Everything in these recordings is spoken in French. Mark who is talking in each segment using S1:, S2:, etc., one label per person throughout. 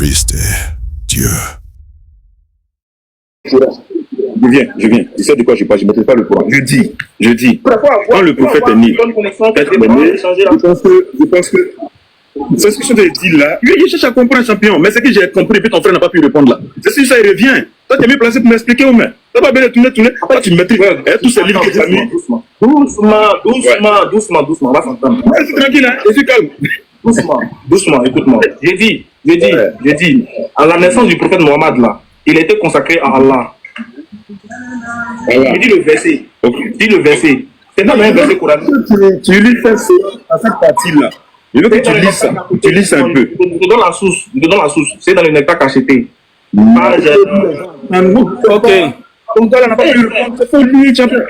S1: Jésus-Christ est Dieu.
S2: Je viens. Tu sais de quoi je parle, je ne mettrai pas le courant. Je dis, quand le prophète est né, je pense que c'est ce que je te dis là. Je cherche à comprendre, champion, mais c'est que j'ai compris et puis ton frère n'a pas pu répondre là. C'est si ça, il revient. Toi, tu es mieux placé pour m'expliquer ou même. Tu vas bien tourner. Toi, tu maîtrises tous ces livres que tu as mis.
S3: Doucement, on va s'entendre.
S2: Ouais, c'est tranquille, hein, je suis calme.
S3: Doucement, écoute-moi. J'ai dit, à la naissance du prophète Mohammed là, il était consacré à Allah.
S2: Voilà.
S3: Je dis le verset.
S2: Okay.
S3: Dis le verset. C'est pas un verset coranique.
S2: Tu lis ça à cette partie-là. Je veux que tu lis ça. Tu lis ça un peu.
S3: Je donne la source. C'est dans le nectar cacheté.
S4: Ok.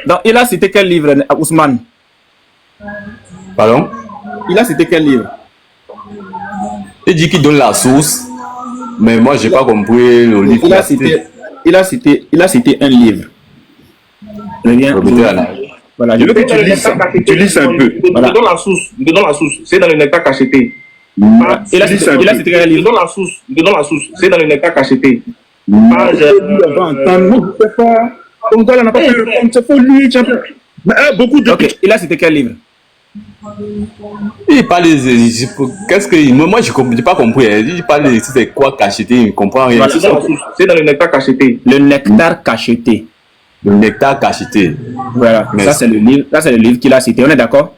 S4: Donc, il a cité quel livre, Ousmane?
S5: Pardon?
S4: Il a cité quel livre?
S5: Il dit qu'il donne la source, mais moi, j'ai pas compris le livre.
S4: Il a cité un livre.
S2: Voilà, je veux que tu lis ça. Tu lis ça un peu.
S3: Voilà. Je donne la source. C'est dans le nectar cacheté.
S4: Il a cité quel livre?
S3: Je donne la source. C'est dans le nectar cacheté.
S2: Beaucoup de...
S4: Ok, il a cité quel livre?
S5: Il parle de... Qu'est-ce que... Moi, je n'ai pas compris. Il parle de... C'est quoi cacheté? Il ne comprend rien.
S3: C'est dans le nectar cacheté.
S4: Le nectar cacheté.
S5: Le nectar cacheté.
S4: Voilà. Ça, c'est le livre qu'il a cité. On est d'accord?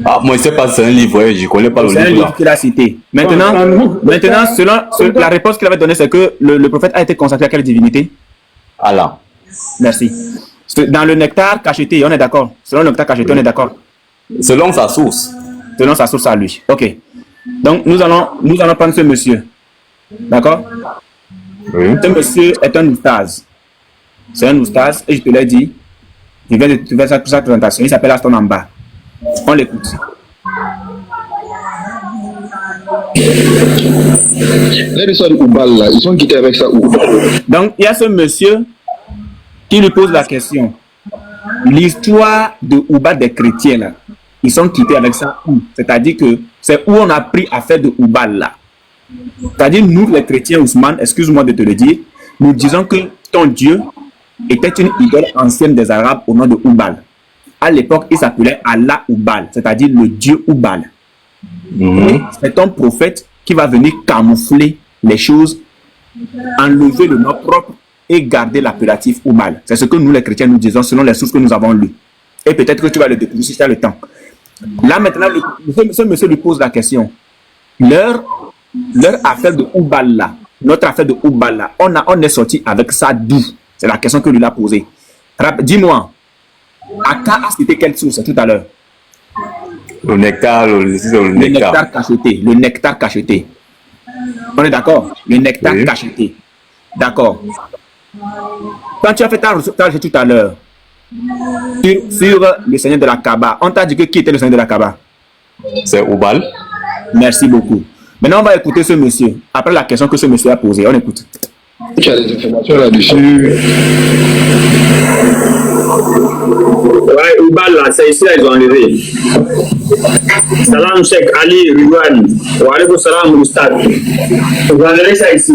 S5: Ah, moi, je ne sais pas si c'est un livre. Je ne connais pas le livre.
S4: C'est un livre qu'il a cité. Maintenant, selon la réponse qu'il avait donnée, c'est que le prophète a été consacré à quelle divinité?
S5: Allah.
S4: Merci. Dans le nectar cacheté, on est d'accord? Selon le nectar cacheté, on est d'accord?
S5: Selon sa source.
S4: Selon sa source à lui. Ok. Donc, nous allons prendre ce monsieur. D'accord?
S5: Oui.
S4: Ce monsieur est un oustaz. C'est un oustaz, et je te l'ai dit, il vient de faire sa présentation. Il s'appelle Aston Amba. On l'écoute.
S6: Ils sont quittés avec ça où?
S4: Donc, il y a ce monsieur qui lui pose la question. L'histoire de Ouba des chrétiens, là, ils sont quittés avec ça où? C'est-à-dire que c'est où on a appris à faire de Ouba là. C'est-à-dire, nous, les chrétiens, Ousmane, excuse-moi de te le dire, nous disons que ton Dieu était une idole ancienne des Arabes au nom de Oubal. À l'époque, il s'appelait Allah Oubal, c'est-à-dire le Dieu Oubal. C'est un prophète qui va venir camoufler les choses, enlever le nom propre et garder l'appelatif Oubal. C'est ce que nous, les chrétiens, nous disons selon les sources que nous avons lues. Et peut-être que tu vas le découvrir si tu as le temps. Là, maintenant, ce monsieur lui pose la question. Leur affaire de Oubal là, notre affaire de Oubal là, on est sorti avec ça d'où? C'est la question que lui a posée. Dis-moi, Aka a cité quelle source tout à l'heure?
S5: Le nectar, le
S4: nectar cacheté. Le nectar cacheté. On est d'accord? Le nectar cacheté. D'accord. Quand tu as fait ta recherche tout à l'heure sur le Seigneur de la Kaaba, on t'a dit que qui était le Seigneur de la Kaaba?
S5: C'est Oubal.
S4: Merci beaucoup. Maintenant, on va écouter ce monsieur. Après la question que ce monsieur a posée, on écoute.
S6: Tu as des informations là-dessus?
S7: Ouais, Oubal là, c'est ici, ils ont enlevé. Salam Cheikh Ali Ridwan. Wa alaykoum salam Oustad. Ils ont enlevé ça ici.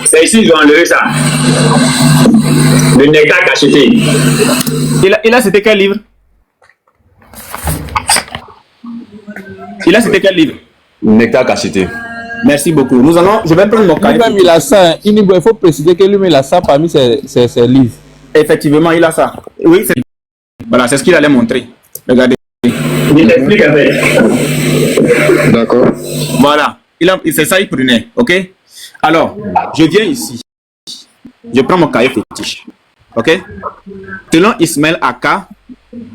S7: C'est ici, ils ont enlevé ça. Le nectar cacheté.
S4: Il a cité quel livre? Il a cité quel livre?
S5: Nectar cacheté.
S4: Merci beaucoup. Je vais prendre mon cahier.
S8: Lui-même, il a ça. Il faut préciser que lui-même, il a ça parmi ses livres.
S4: Effectivement, il a ça. Oui, voilà, c'est ce qu'il allait montrer. Regardez.
S7: Il t'explique avec.
S6: D'accord.
S4: Voilà. C'est ça, il prenait. OK? Alors, je viens ici. Je prends mon cahier fétiche. OK? Selon Ismaël Aka,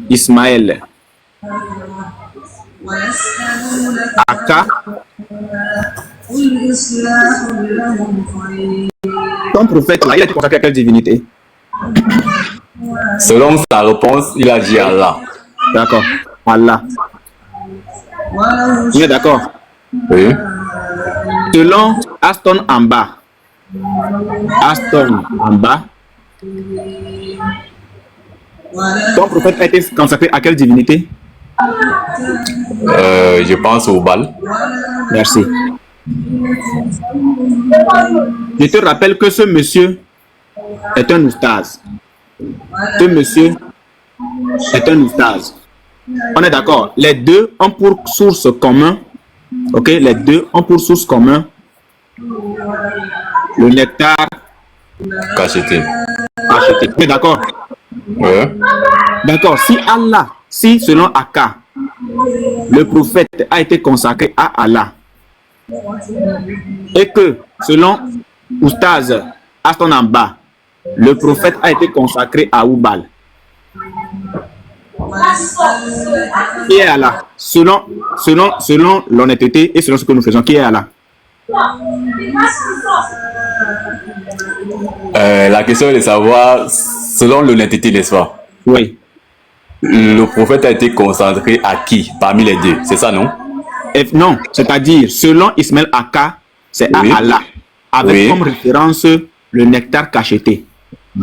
S4: Ismaël Aka, ton prophète là, il a été consacré à quelle divinité?
S5: Selon sa réponse, il a dit Allah.
S4: D'accord. Allah. Vous êtes d'accord?
S5: Oui.
S4: Selon Aston Amba, Ton prophète a été consacré à quelle divinité?
S5: Je pense au bal.
S4: Merci. Je te rappelle que ce monsieur est un oustaz. Ce monsieur est un oustaz. On est d'accord. Les deux ont pour source commun, ok, les deux ont pour source commun le nectar
S5: Cacheté.
S4: acheté. On est d'accord.
S5: Ouais.
S4: D'accord. Si selon Aka, le prophète a été consacré à Allah, et que selon Oustaz Aston Amba, le prophète a été consacré à Oubal. Qui est Allah? Selon l'honnêteté et selon ce que nous faisons, qui est Allah?
S5: La question est de savoir, selon l'honnêteté, n'est-ce pas?
S4: Oui.
S5: Le prophète a été concentré à qui parmi les deux? C'est ça, non?
S4: Non, c'est-à-dire, selon Ismaël Aka, c'est à Allah, avec comme référence le nectar cacheté.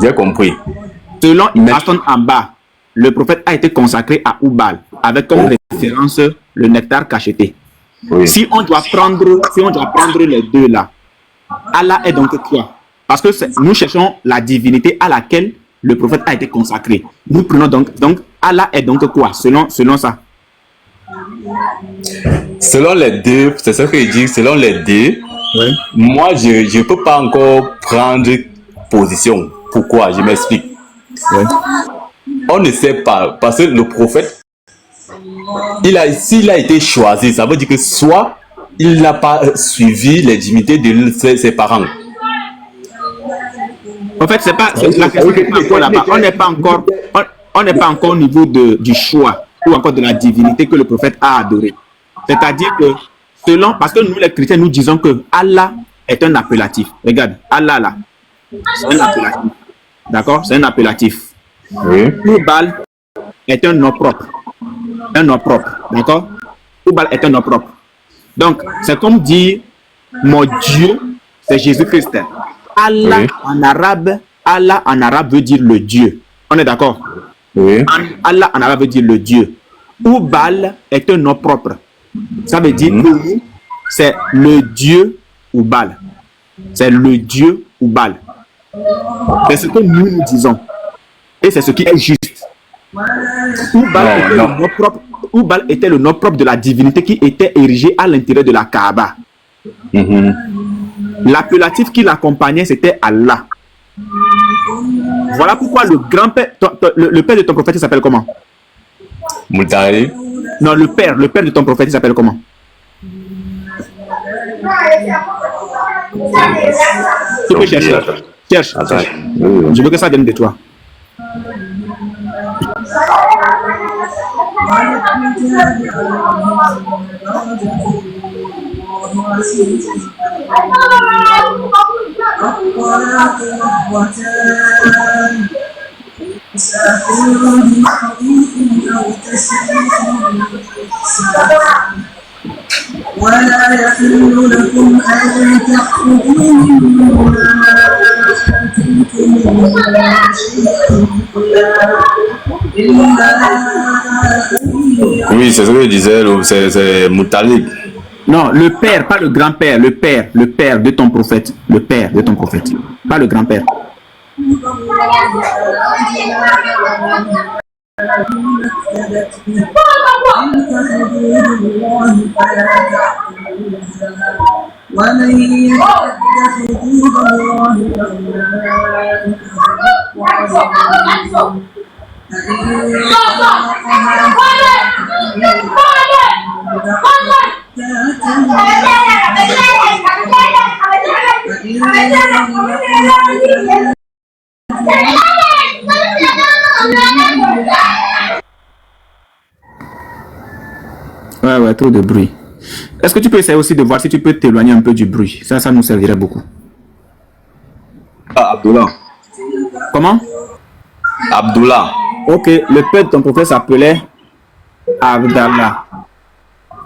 S5: J'ai compris.
S4: Selon Aston Amba, le prophète a été consacré à Oubal, avec comme référence le nectar cacheté.
S5: Oui.
S4: Si on doit prendre les deux là, Allah est donc quoi? Parce que nous cherchons la divinité à laquelle le prophète a été consacré. Nous prenons donc Allah est donc quoi selon ça?
S5: Selon les deux, c'est ce que je dis, selon les deux,
S4: Oui.
S5: moi je ne peux pas encore prendre position. Pourquoi? Je m'explique.
S4: Oui.
S5: On ne sait pas, parce que le prophète, s'il a été choisi, ça veut dire que soit il n'a pas suivi les dignités de ses parents.
S4: En fait, c'est pas la question n'est pas encore là-bas. On n'est pas encore au niveau du choix ou encore de la divinité que le prophète a adoré. C'est-à-dire que parce que nous les chrétiens nous disons que Allah est un appellatif. Regarde, Allah là, c'est un appellatif. D'accord? C'est un appellatif.
S5: Oui.
S4: Oubal est un nom propre. Un nom propre. D'accord? Oubal est un nom propre. Donc, c'est comme dire mon Dieu, c'est Jésus-Christ. Allah,
S5: Oui.
S4: Allah en arabe veut dire le Dieu. On est d'accord?
S5: Oui.
S4: Allah en arabe veut dire le Dieu. Oubal est un nom propre. Ça veut dire que c'est le Dieu Oubal. C'est le Dieu Oubal. C'est ce que nous disons. Et c'est ce qui est juste. Oubal était le nom propre de la divinité qui était érigée à l'intérieur de la Kaaba. L'appellatif qui l'accompagnait, c'était Allah. Voilà pourquoi le grand-père, le père de ton prophète, il s'appelle comment?
S5: Moutari.
S4: Non, le père de ton prophète, il s'appelle comment? Tu peux chercher. Cherche. Je veux que ça vienne de toi.
S1: ولا يحل لكم أن تأخذوا مما آتيتموهن
S5: Oui, c'est ce que je disais, c'est Moutalib.
S4: Non, le père, pas le grand-père, le père de ton prophète, le père de ton prophète, pas le grand-père.
S1: ومن يتعد حدود الله
S4: Ouais, trop de bruit. Est-ce que tu peux essayer aussi de voir si tu peux t'éloigner un peu du bruit? Ça nous servirait beaucoup.
S5: Ah, Abdullah.
S4: Comment?
S5: Abdullah.
S4: Ok, le père de ton prophète s'appelait Abdallah.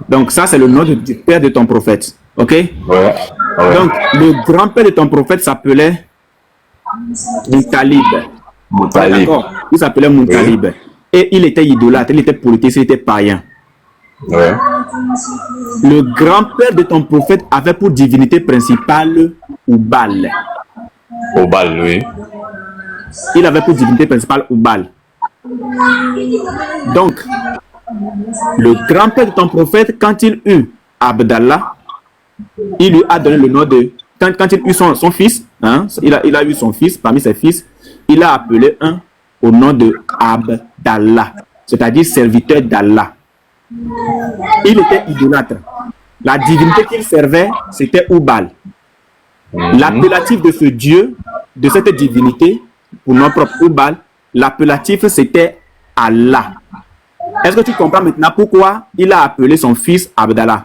S4: Donc ça, c'est le nom du père de ton prophète. Ok?
S5: Ouais.
S4: Donc, le grand-père de ton prophète s'appelait Talib.
S5: Moutalib.
S4: D'accord. Il s'appelait Moutalib. Oui. Et il était idolâtre, il était polythéiste, il était païen.
S5: Ouais.
S4: Le grand-père de ton prophète avait pour divinité principale Oubal.
S5: Oubal, oui.
S4: Il avait pour divinité principale Oubal. Donc, le grand-père de ton prophète, quand il eut Abdallah, il lui a donné le nom de... Quand il eut son fils, hein, il a eu son fils, parmi ses fils, il a appelé un au nom de Abdallah, c'est-à-dire serviteur d'Allah. Il était idolâtre. La divinité qu'il servait, c'était Oubal. L'appellatif de ce dieu, de cette divinité, pour notre propre Oubal, l'appellatif c'était Allah. Est-ce que tu comprends maintenant pourquoi il a appelé son fils Abdallah?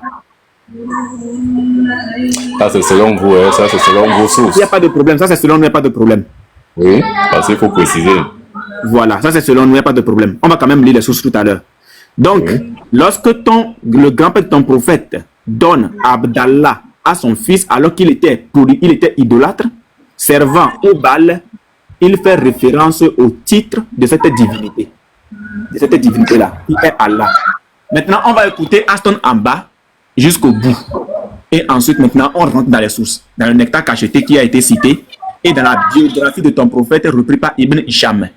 S5: Ça c'est selon vous, hein? Ça c'est selon vos sources.
S4: Il n'y a pas de problème, ça c'est selon nous, il n'y a pas de problème.
S5: Oui, parce qu'il faut préciser.
S4: Voilà, ça c'est selon nous, il n'y a pas de problème. On va quand même lire les sources tout à l'heure. Donc, lorsque le grand-père de ton prophète donne Abdallah à son fils alors qu'il était idolâtre, servant au Baal, il fait référence au titre de cette divinité. De cette divinité-là, qui est Allah. Maintenant, on va écouter Aston en bas jusqu'au bout. Et ensuite, maintenant, on rentre dans les sources, dans le nectar cacheté qui a été cité et dans la biographie de ton prophète repris par Ibn Hisham.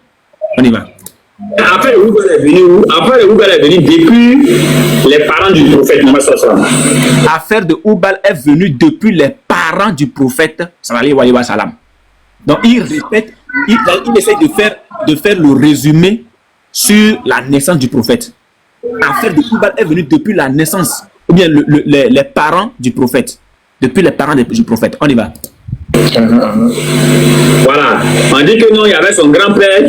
S4: On y va.
S7: Après, le Oubal est venu depuis les parents du prophète Mohammed sallallahu alayhi wa sallam.
S4: L'affaire de Oubal est venue depuis les parents du prophète sallallahu alayhi wa sallam. Donc, il répète, il essaie de faire le résumé sur la naissance du prophète. L'affaire de Oubal est venue depuis la naissance, ou bien les parents du prophète. Depuis les parents du prophète. On y va.
S7: Voilà. On dit que non, il y avait son grand-père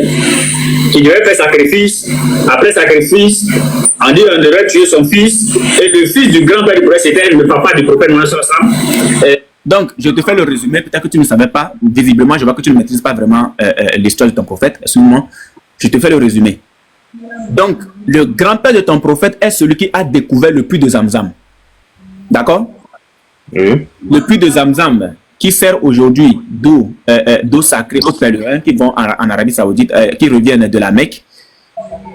S7: qui devait faire sacrifice. Après sacrifice, on dit qu'on devait tuer son fils. Et le fils du grand-père du prophète, c'était le papa du prophète Mohammed sallallahu alayhi wa sallam.
S4: Donc, je te fais le résumé. Peut-être que tu ne savais pas. Visiblement, je vois que tu ne maîtrises pas vraiment l'histoire de ton prophète. Excuse-moi. Je te fais le résumé. Donc, le grand-père de ton prophète est celui qui a découvert le puits de Zamzam. D'accord?
S5: Oui.
S4: Le puits de Zamzam qui sert aujourd'hui d'eau sacrée aux pèlerins qui vont en Arabie Saoudite, qui reviennent de la Mecque.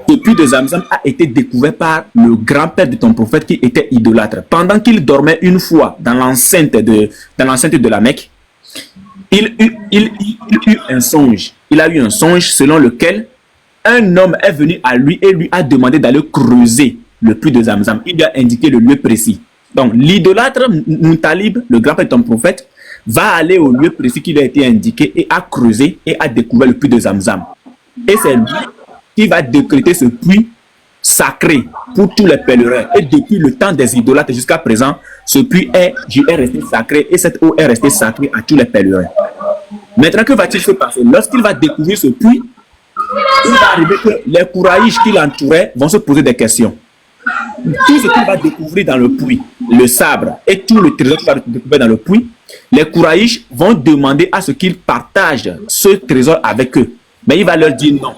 S4: Le puits de Zamzam a été découvert par le grand-père de ton prophète qui était idolâtre. Pendant qu'il dormait une fois dans l'enceinte de la Mecque, il eut un songe. Il a eu un songe selon lequel un homme est venu à lui et lui a demandé d'aller creuser le puits de Zamzam. Il lui a indiqué le lieu précis. Donc, l'idolâtre Moutalib, le grand-père de ton prophète, va aller au lieu précis qui lui a été indiqué et a creusé et a découvert le puits de Zamzam. Et c'est lui qui va décréter ce puits sacré pour tous les pèlerins. Et depuis le temps des idolâtres jusqu'à présent, ce puits est resté sacré et cette eau est restée sacrée à tous les pèlerins. Maintenant, que va-t-il se passer? Lorsqu'il va découvrir ce puits, il va arriver que les Kouraïches qui l'entouraient vont se poser des questions. Tout ce qu'il va découvrir dans le puits, le sabre et tout le trésor qu'il va découvrir dans le puits, les Kouraïches vont demander à ce qu'ils partagent ce trésor avec eux. Mais il va leur dire non.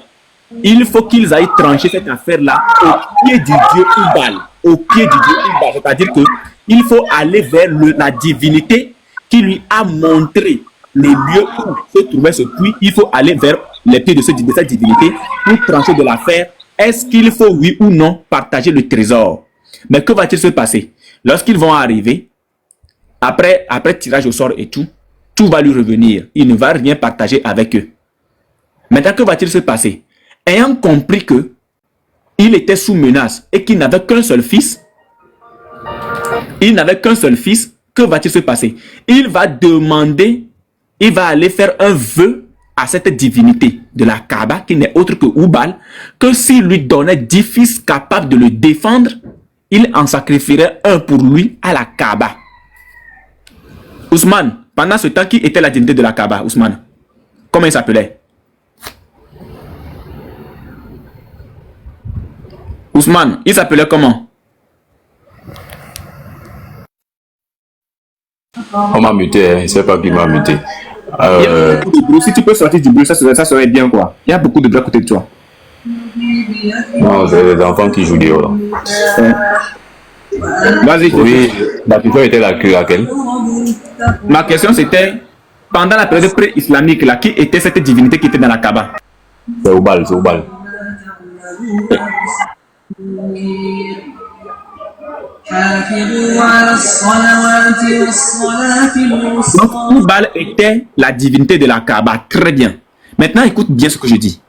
S4: Il faut qu'ils aillent trancher cette affaire-là au pied du dieu Oubal. Au pied du dieu Oubal. C'est-à-dire qu'il faut aller vers la divinité qui lui a montré le lieu où se trouvait ce puits. Il faut aller vers les pieds de cette divinité pour trancher de l'affaire. Est-ce qu'il faut, oui ou non, partager le trésor? Mais que va-t-il se passer? Lorsqu'ils vont arriver, après tirage au sort et tout va lui revenir. Il ne va rien partager avec eux. Maintenant, que va-t-il se passer? Ayant compris que il était sous menace et qu'il n'avait qu'un seul fils, que va-t-il se passer? Il va aller faire un vœu à cette divinité de la Kaaba, qui n'est autre que Oubal, que s'il lui donnait 10 fils capables de le défendre, il en sacrifierait un pour lui à la Kaaba. Ousmane, pendant ce temps, qui était la divinité de la Kaaba, Ousmane? Comment il s'appelait? Ousmane, il s'appelait comment?
S5: On m'a muté, je ne sais pas qui m'a muté.
S4: Il y a beaucoup de bruit. Si tu peux sortir du bruit, ça serait bien, quoi. Il y a beaucoup de bruit à côté de toi.
S5: Non, c'est les enfants qui jouent dehors.
S4: Vas-y.
S5: Oui, la question était laquelle?
S4: Ma question c'était, pendant la période pré-islamique, là, qui était cette divinité qui était dans la Kaaba?
S5: C'est au bal, c'est au bal.
S1: حافظوا على الصلوات والصلاة الوسطى.
S4: Donc, Oubal était la divinité de la Kaaba. Très bien. Maintenant, écoute bien ce que je dis.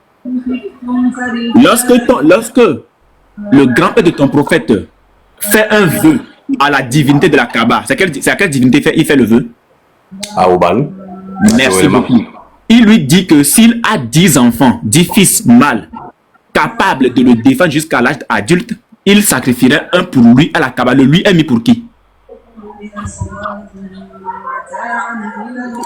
S4: Lorsque le grand-père de ton prophète fait un vœu à la divinité de la Kaaba, c'est à quelle divinité il fait le vœu?
S5: À au bal.
S4: Merci beaucoup. Il lui dit que s'il a 10 enfants, 10 fils mâles, capables de le défendre jusqu'à l'âge adulte, il sacrifierait un pour lui à la Kaaba. Le lui est mis pour qui?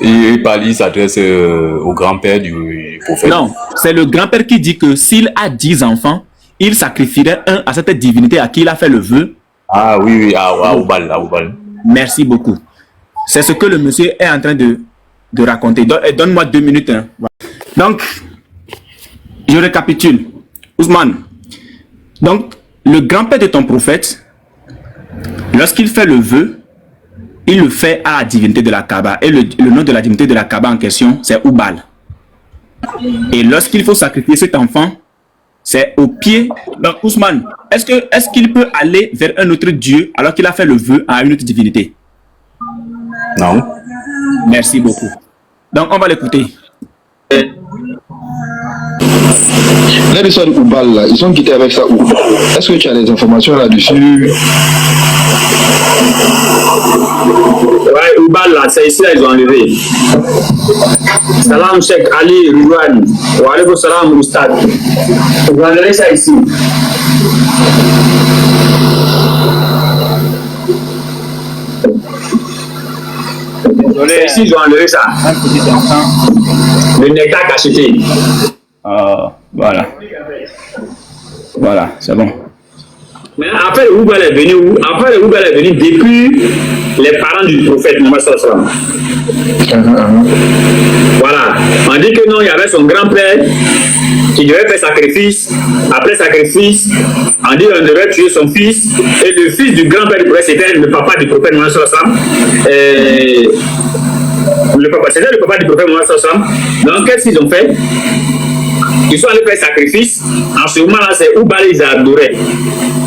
S5: Il s'adresse au grand-père du prophète.
S4: Non, c'est le grand-père qui dit que s'il a 10 enfants, il sacrifierait un à cette divinité à qui il a fait le vœu.
S5: Ah oui, à Oubal, à Oubal.
S4: Merci beaucoup. C'est ce que le monsieur est en train de raconter. Donne-moi 2 minutes. Hein. Donc, je récapitule. Ousmane. Donc, le grand-père de ton prophète, lorsqu'il fait le vœu, il le fait à la divinité de la Kaaba. Et le nom de la divinité de la Kaaba en question, c'est Oubal. Et lorsqu'il faut sacrifier cet enfant, c'est au pied. Donc, Ousmane, est-ce qu'il peut aller vers un autre dieu alors qu'il a fait le vœu à une autre divinité?
S5: Non.
S4: Merci beaucoup. Donc, on va l'écouter.
S6: Les histoires de Oubal, là, ils ont quitté avec ça où? Est-ce que tu as des informations là-dessus?
S7: Ouais, Oubal là, c'est ici là, ils ont enlevé. Salam Cheikh Ali Rouane. Wa alaykoum salam Oustad. Ils ont enlevé ça ici. Désolé. Ici, ils ont enlevé ça.
S4: Un petit enfant.
S7: Le nectar cacheté.
S4: Voilà. Voilà, c'est bon.
S7: Mais après, le Oubal est venu où? Après, le Oubal est venu depuis les parents du prophète Mohammed sallallahu alayhi wa sallam. Voilà. On dit que non, il y avait son grand-père qui devait faire sacrifice. Après sacrifice, on dit qu'on devait tuer son fils. Et le fils du grand-père du prophète, c'était le papa du prophète Mohammed sallallahu alayhi wa sallam. C'était le papa du prophète Mohammed sallallahu alayhi wa sallam. Donc, qu'est-ce qu'ils ont fait? Ils sont allés faire sacrifice. En ce moment-là, c'est Oubal, ils adoraient.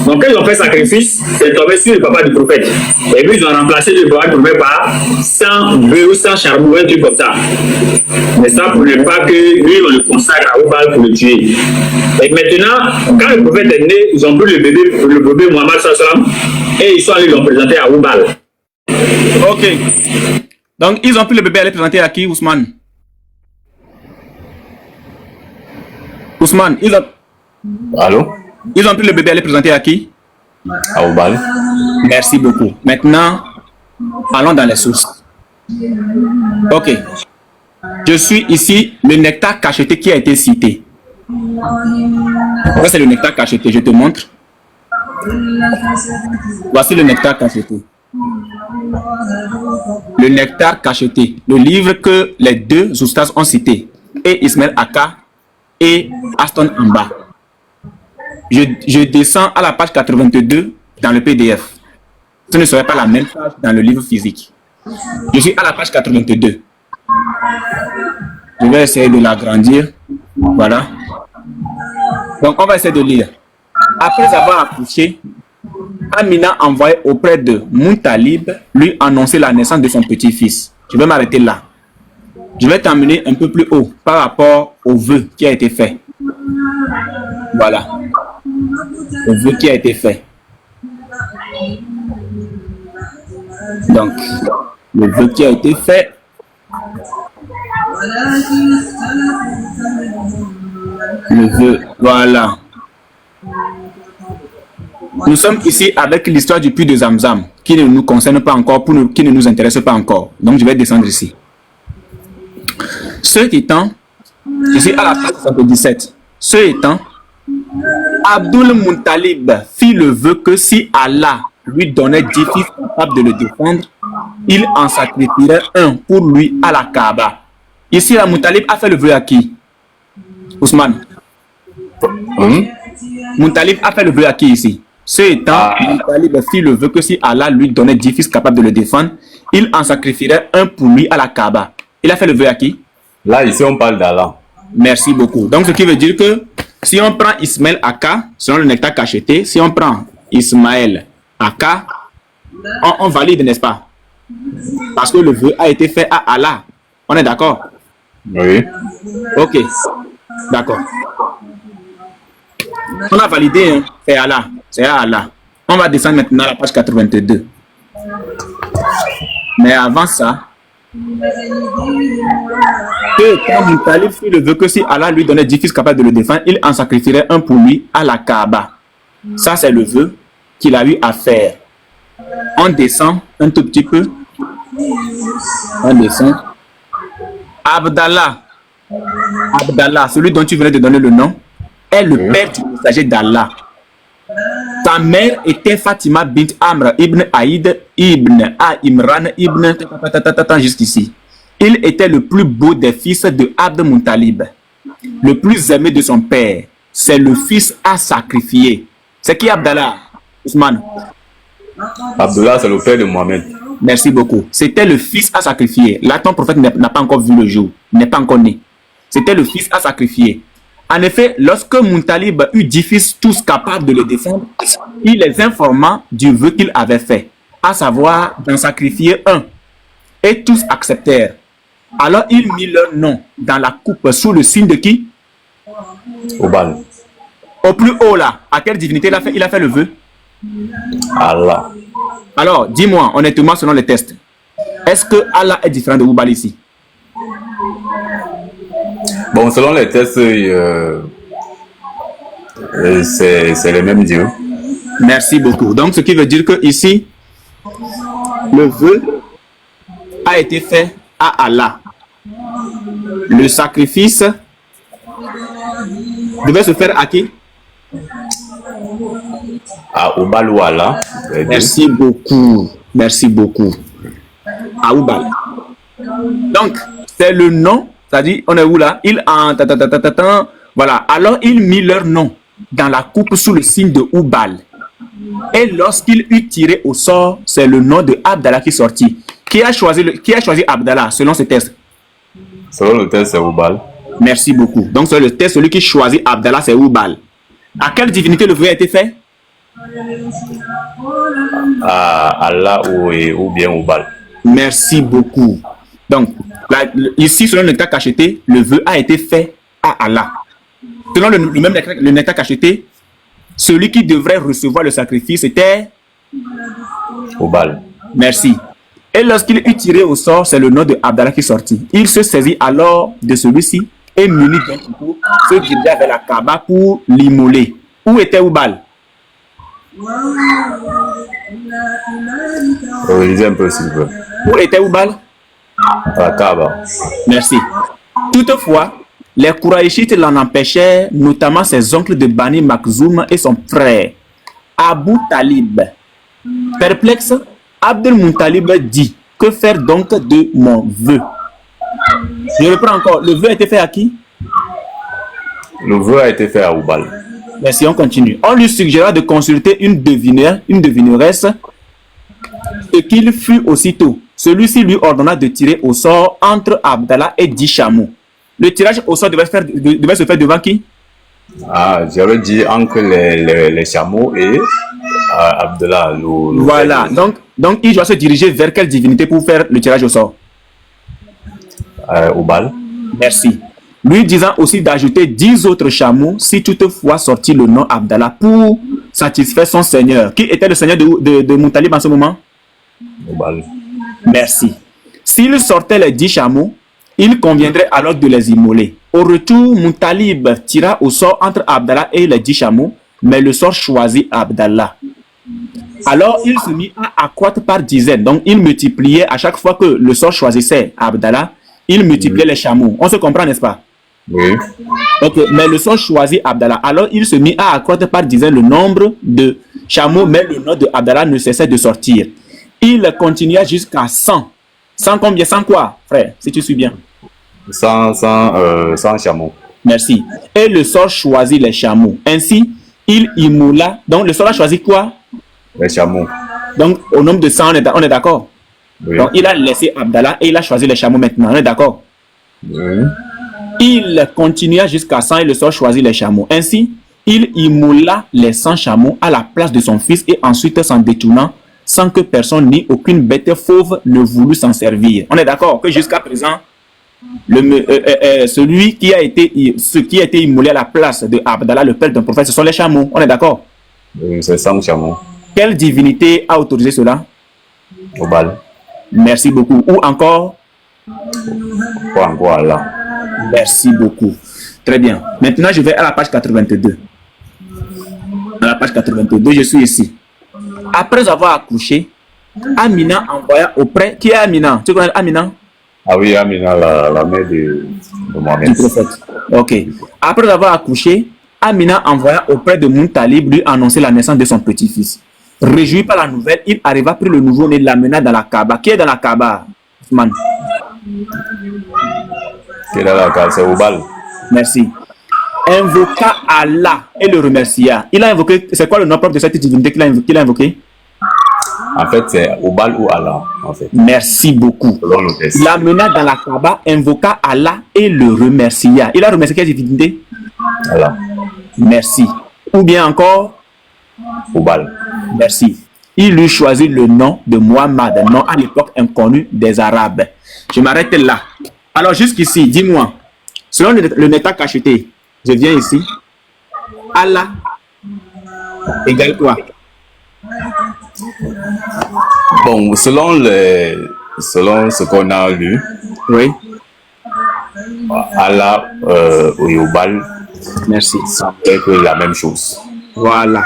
S7: Donc, quand ils ont fait sacrifice, c'est tombé sur le papa du prophète. Et puis, ils ont remplacé le papa du prophète par 100 bœufs, 100 charbons, un truc comme ça. Mais ça pour ne pas que lui, on le consacre à Oubal pour le tuer. Et maintenant, quand le prophète est né, ils ont pris le bébé Mohammed sallallahu alayhi wa sallam et ils sont allés le présenter à Oubal.
S4: Ok. Donc, ils ont pris le bébé à le présenter à qui, Ousmane? Ousmane,
S5: Allô?
S4: Ils ont pris le bébé à le présenter à qui?
S5: À Oubal.
S4: Merci beaucoup. Maintenant, allons dans les sources. Ok. Je suis ici, le nectar cacheté qui a été cité. Ça, c'est le nectar cacheté. Je te montre. Voici le nectar cacheté. Le nectar cacheté. Le livre que les deux oustas ont cité. Et Ismaël Aka et Aston en bas. Je descends à la page 82 dans le PDF. Ce ne serait pas la même page dans le livre physique. Je suis à la page 82. Je vais essayer de l'agrandir. Voilà. Donc, on va essayer de lire. Après avoir accouché, Amina envoyé auprès de Moutalib lui annoncer la naissance de son petit-fils. Je vais m'arrêter là. Je vais t'emmener un peu plus haut par rapport au vœu qui a été fait. Voilà. Le vœu qui a été fait. Donc, le vœu qui a été fait. Le vœu, voilà. Nous sommes ici avec l'histoire du puits de Zamzam qui ne nous concerne pas encore, qui ne nous intéresse pas encore. Donc, je vais descendre ici. Ce étant, je suis à la page 77. Ce étant, Abdul Muttalib fit le vœu que si Allah lui donnait 10 fils capables de le défendre, il en sacrifierait un pour lui à la Kaaba. Ici, la Muttalib a fait le vœu à qui? Ousmane. Muttalib a fait le vœu à qui ici? Ce étant, Muttalib fit le vœu que si Allah lui donnait 10 fils capables de le défendre, il en sacrifierait un pour lui à la Kaaba. Il a fait le vœu à qui?
S5: Là, ici, on parle d'Allah.
S4: Merci beaucoup. Donc, ce qui veut dire que si on prend Ismaël Aka, selon le nectar cacheté, si on prend Ismaël Aka, on valide, n'est-ce pas? Parce que le vœu a été fait à Allah. On est d'accord?
S5: Oui.
S4: Ok. D'accord. On a validé, hein? C'est Allah. C'est à Allah. On va descendre maintenant à la page 82. Mais avant ça, que quand Moutalib fit le vœu que si Allah lui donnait 10 fils capables de le défendre, il en sacrifierait un pour lui à la Kaaba. Ça, c'est le vœu qu'il a eu à faire. On descend un tout petit peu. On descend. Abdallah, celui dont tu venais de donner le nom, est le père du messager d'Allah. Sa mère était Fatima bint Amr ibn Aïd ibn Imran ibn jusqu'ici. Il était le plus beau des fils de Abd Muttalib, le plus aimé de son père. C'est le fils à sacrifier. C'est qui Abdallah? Ousmane.
S5: Abdullah, c'est le père de Mohamed.
S4: Merci beaucoup. C'était le fils à sacrifier. Là, ton prophète n'a pas encore vu le jour, n'est pas encore né. C'était le fils à sacrifier. En effet, lorsque Muttalib eut 10 fils tous capables de le défendre, il les informa du vœu qu'il avait fait, à savoir d'en sacrifier un. Et tous acceptèrent. Alors il mit leur nom dans la coupe sous le signe de qui?
S5: Ubal.
S4: Au plus haut là, à quelle divinité il a fait le vœu?
S5: Allah.
S4: Alors, dis-moi honnêtement selon les tests, est-ce que Allah est différent de Ubal ici?
S5: Bon, selon les tests, c'est le même Dieu.
S4: Merci beaucoup. Donc, ce qui veut dire que ici, le vœu a été fait à Allah. Le sacrifice devait se faire à qui?
S5: À Ubal ou Allah.
S4: Merci beaucoup. Merci beaucoup. À Ubal. Donc, c'est le nom. C'est-à-dire, on est où là? Voilà. Alors, il mit leur nom dans la coupe sous le signe de Ubal. Et lorsqu'il eut tiré au sort, c'est le nom de Abdallah qui sortit. Qui a choisi Abdallah selon ce test?
S5: Selon le test, c'est Ubal.
S4: Merci beaucoup. Donc, selon le test, celui qui choisit Abdallah, c'est Ubal. À quelle divinité le vœu a été fait?
S5: À Allah ou bien Ubal.
S4: Merci beaucoup. Donc, là, ici, selon le nectar cacheté, le vœu a été fait à Allah. Selon le même nectar cacheté, celui qui devrait recevoir le sacrifice était
S5: Ubal.
S4: Merci. Et lorsqu'il eut tiré au sort, c'est le nom de Abdallah qui sortit. Il se saisit alors de celui-ci et muni d'un couteau, se dirigea vers la Kaaba pour l'immoler. Où était Ubal?
S5: Lisez un peu s'il vous plaît.
S4: Où était Ubal?
S5: À la Kaaba.
S4: Merci. Toutefois, les Kouraïchites l'en empêchaient, notamment ses oncles de Bani Makhzoum et son frère, Abu Talib. Perplexe, Abdel Muttalib dit: que faire donc de mon vœu? Je reprends encore. Le vœu a été fait à qui?
S5: Le vœu a été fait à Ubal.
S4: Merci, on continue. On lui suggéra de consulter une devineresse, ce qu'il fut aussitôt. Celui-ci lui ordonna de tirer au sort entre Abdallah et 10 chameaux. Le tirage au sort devait se faire devant qui?
S5: Ah, j'avais dit entre les chameaux et Abdallah.
S4: Voilà, donc il doit se diriger vers quelle divinité pour faire le tirage au sort?
S5: Ubal.
S4: Merci. Lui disant aussi d'ajouter 10 autres chameaux si toutefois sortit le nom Abdallah pour satisfaire son seigneur. Qui était le seigneur de Muttalib en ce moment?
S5: Ubal.
S4: Merci. S'il sortait les 10 chameaux, il conviendrait alors de les immoler. Au retour, Muttalib tira au sort entre Abdallah et les 10 chameaux, mais le sort choisit Abdallah. Alors il se mit à accroître par dizaines. Donc il multipliait à chaque fois que le sort choisissait Abdallah, il multipliait les chameaux. On se comprend, n'est-ce pas?
S5: Oui.
S4: Ok, mais le sort choisit Abdallah. Alors il se mit à accroître par dizaines le nombre de chameaux, mais le nom de Abdallah ne cessait de sortir. Il continua jusqu'à 100. 100 combien? 100 quoi, frère, si tu suis bien?
S5: 100 chameaux.
S4: Merci. Et le sort choisit les chameaux. Ainsi, il immola. Donc, le sort a choisi quoi?
S5: Les chameaux.
S4: Donc, au nombre de 100, on est d'accord?
S5: Oui.
S4: Donc, il a laissé Abdallah et il a choisi les chameaux maintenant. On est d'accord?
S5: Oui.
S4: Il continua jusqu'à 100 et le sort choisit les chameaux. Ainsi, il immola les 100 chameaux à la place de son fils et ensuite s'en détournant sans que personne ni aucune bête fauve ne voulut s'en servir. On est d'accord que jusqu'à présent, celui qui a été immolé à la place de Abdallah, le père d'un prophète, ce sont les chameaux. On est d'accord?
S5: C'est 100 chameaux.
S4: Quelle divinité a autorisé cela?
S5: Obal.
S4: Merci beaucoup. Ou encore?
S5: Quoi encore Allah.
S4: Merci beaucoup. Très bien. Maintenant, je vais à la page 82. À la page 82, je suis ici. Après avoir accouché, Amina envoya auprès... Qui est Amina? Tu connais Amina?
S5: Ah oui, Amina, la mère de Mohamed.
S4: Du prophète. Ok. Après avoir accouché, Amina envoya auprès de Muntalib lui annoncer la naissance de son petit-fils. Réjoui par la nouvelle, il arriva, prit le nouveau-né, l'amena dans la Kaaba. Qui est dans la Kaaba? Ousmane.
S5: Qui est dans la Kaaba? C'est Obal.
S4: Merci. Invoqua Allah et le remercia. Il a invoqué, c'est quoi le nom propre de cette divinité qu'il a invoqué?
S5: En fait, c'est Obal ou Allah. En fait.
S4: Merci beaucoup. Il l'amena dans la Kaaba, invoqua Allah et le remercia. Il a remercié quelle divinité?
S5: Allah.
S4: Merci. Ou bien encore?
S5: Obal.
S4: Merci. Il lui choisit le nom de Muhammad, nom à l'époque inconnu des Arabes. Je m'arrête là. Alors jusqu'ici, dis-moi, selon le Neta cacheté, je viens ici. Allah égale quoi?
S5: Bon, selon ce qu'on a lu,
S4: oui.
S5: Allah et Obal,
S4: merci,
S5: semble être la même chose.
S4: Voilà.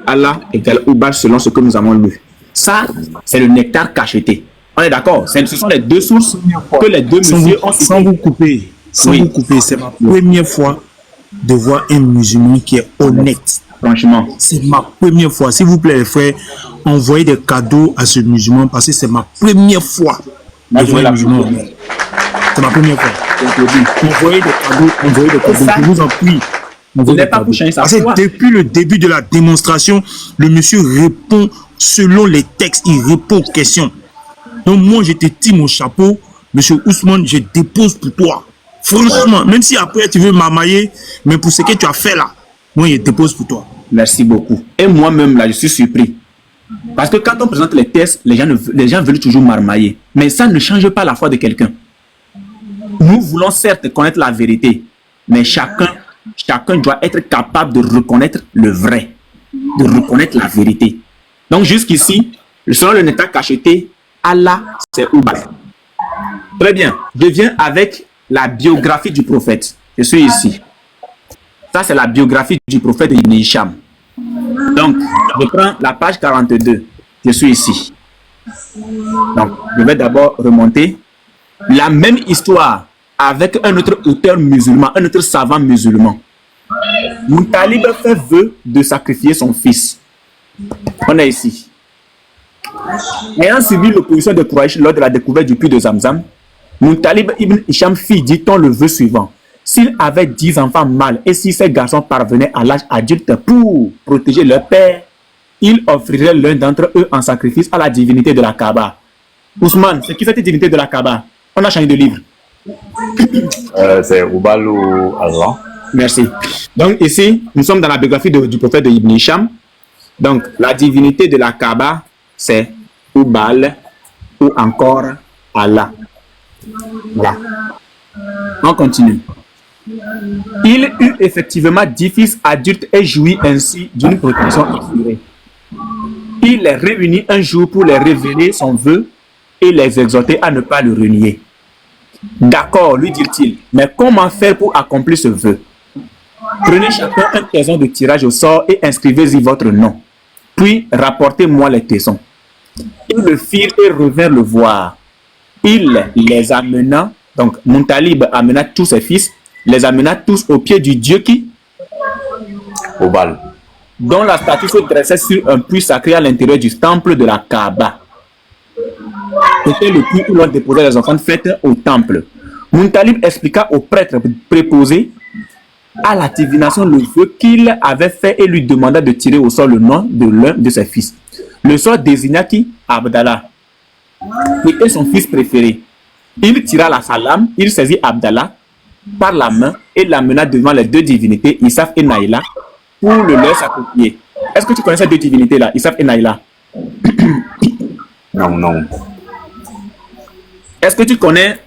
S4: Allah égale Obal selon ce que nous avons lu. Ça, c'est le nectar cacheté. On est d'accord? Ce sont les deux sources que les deux messieurs ont citées.
S9: Sans vous couper, c'est ma première fois de voir un musulman qui est honnête.
S4: Franchement.
S9: C'est ma première fois. S'il vous plaît, les frères, envoyez des cadeaux à ce musulman parce que c'est ma première fois de voir un musulman honnête. C'est ma première fois. Envoyez des cadeaux, je vous en prie. Parce que depuis le début de la démonstration, le monsieur répond selon les textes, il répond aux questions. Donc moi, je te tire mon chapeau, monsieur Ousmane, je dépose pour toi. Franchement, même si après tu veux m'amailler, mais pour ce que tu as fait là, moi, je dépose pour toi.
S4: Merci beaucoup. Et moi-même, là, je suis surpris. Parce que quand on présente les tests, les gens veulent toujours marmailler. Mais ça ne change pas la foi de quelqu'un. Nous voulons certes connaître la vérité, mais chacun doit être capable de reconnaître le vrai, de reconnaître la vérité. Donc jusqu'ici, selon le Neta cacheté, Allah, c'est Obal. Très bien. Je viens avec la biographie du prophète. Je suis ici. Ça, c'est la biographie du prophète Ibn Hisham. Donc, je prends la page 42. Je suis ici. Donc, je vais d'abord remonter. La même histoire avec un autre auteur musulman, un autre savant musulman. Muntalib fait vœu de sacrifier son fils. On est ici. Ayant subi l'opposition de Quraysh lors de la découverte du puits de Zamzam, Muntalib ibn Hisham fit, dit-on, le vœu suivant. S'il avait 10 enfants mâles et si ces garçons parvenaient à l'âge adulte pour protéger leur père, il offrirait l'un d'entre eux en sacrifice à la divinité de la Kaaba. Ousmane, c'est qui cette divinité de la Kaaba? On a changé de livre.
S5: C'est Obal ou Allah.
S4: Merci. Donc ici, nous sommes dans la biographie du prophète de Ibn Hisham. Donc la divinité de la Kaaba, c'est Obal ou encore Allah. Voilà. On continue. Il eut effectivement 10 fils adultes et jouit ainsi d'une protection assurée. Il les réunit un jour pour les révéler son vœu et les exhorter à ne pas le renier. D'accord, lui dit-il, mais comment faire pour accomplir ce vœu? Prenez chacun un tison de tirage au sort et inscrivez-y votre nom. Puis rapportez-moi les taisons. Ils le firent et revinrent le voir. Il les amena, donc Muntalib amena tous ses fils, les amena tous au pied du Dieu qui?
S5: Obal.
S4: Dont la statue se dressait sur un puits sacré à l'intérieur du temple de la Kaaba. C'était le puits où l'on déposait les enfants faites au temple. Muntalib expliqua au prêtre préposé à la divination le vœu qu'il avait fait et lui demanda de tirer au sort le nom de l'un de ses fils. Le sort désigna qui? Abdallah, qui était son fils préféré. Il tira la lame, il saisit Abdallah par la main et l'amena devant les deux divinités, Isaf et Naïla, pour le leur s'approprier. Est-ce que tu connais ces deux divinités-là, Isaf et Naïla?
S5: Non, non.
S4: Est-ce que tu connais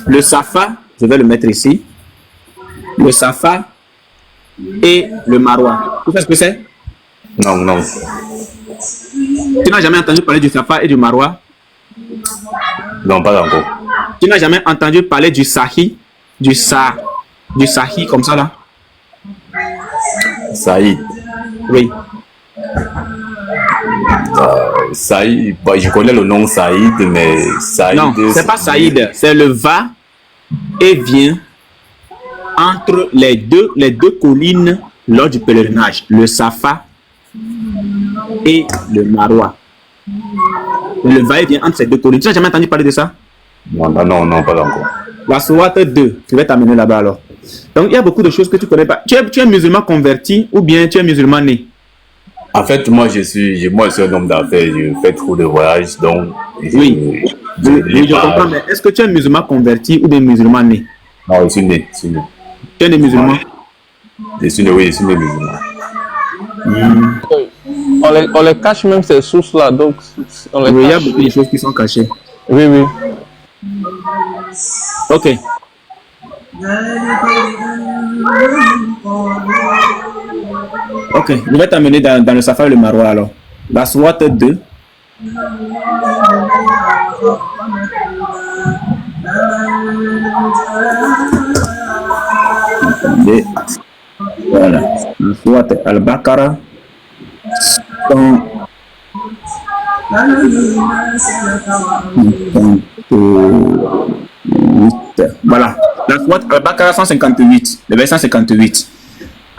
S4: le Safa? Je vais le mettre ici. Le Safa et le Marwa. Tu sais ce que c'est?
S5: Non, non.
S4: Tu n'as jamais entendu parler du Safa et du Marwa?
S5: Non, pas encore.
S4: Tu n'as jamais entendu parler du Sahi? Du Sahi comme ça là?
S5: Saïd.
S4: Oui.
S5: Saïd, bah, je connais le nom Saïd, mais Saïd...
S4: Non, c'est pas Saïd, c'est le va et vient entre les deux collines lors du pèlerinage, le Safa et le Marwa. Le va et vient entre ces deux collines. Tu n'as jamais entendu parler de ça?
S5: Non, non, non, non, pas encore.
S4: La Sourate 2, je vais t'amener là-bas alors. Donc il y a beaucoup de choses que tu ne connais pas. Tu es musulman converti ou bien tu es musulman né?
S5: En fait, moi, je suis un homme d'affaires, je fais trop de voyages, donc...
S4: Oui, je comprends, mais est-ce que tu es musulman converti ou bien musulman né?
S5: Non, je suis né,
S4: Tu es né musulman?
S5: Je suis né, oui, je suis né musulman.
S8: On les cache même ces sources-là, donc on les
S4: Oui, il y a
S8: cache.
S4: beaucoup de choses qui sont cachées.
S8: Oui, oui.
S4: Ok. Ok, je vais t'amener dans le Safa et le Marwa alors. La Sourate 2. Attendez. Voilà. La Sourate Al-Baqarah. 158. Voilà. La Sourate Al-Baqarah 158. Le verset 158.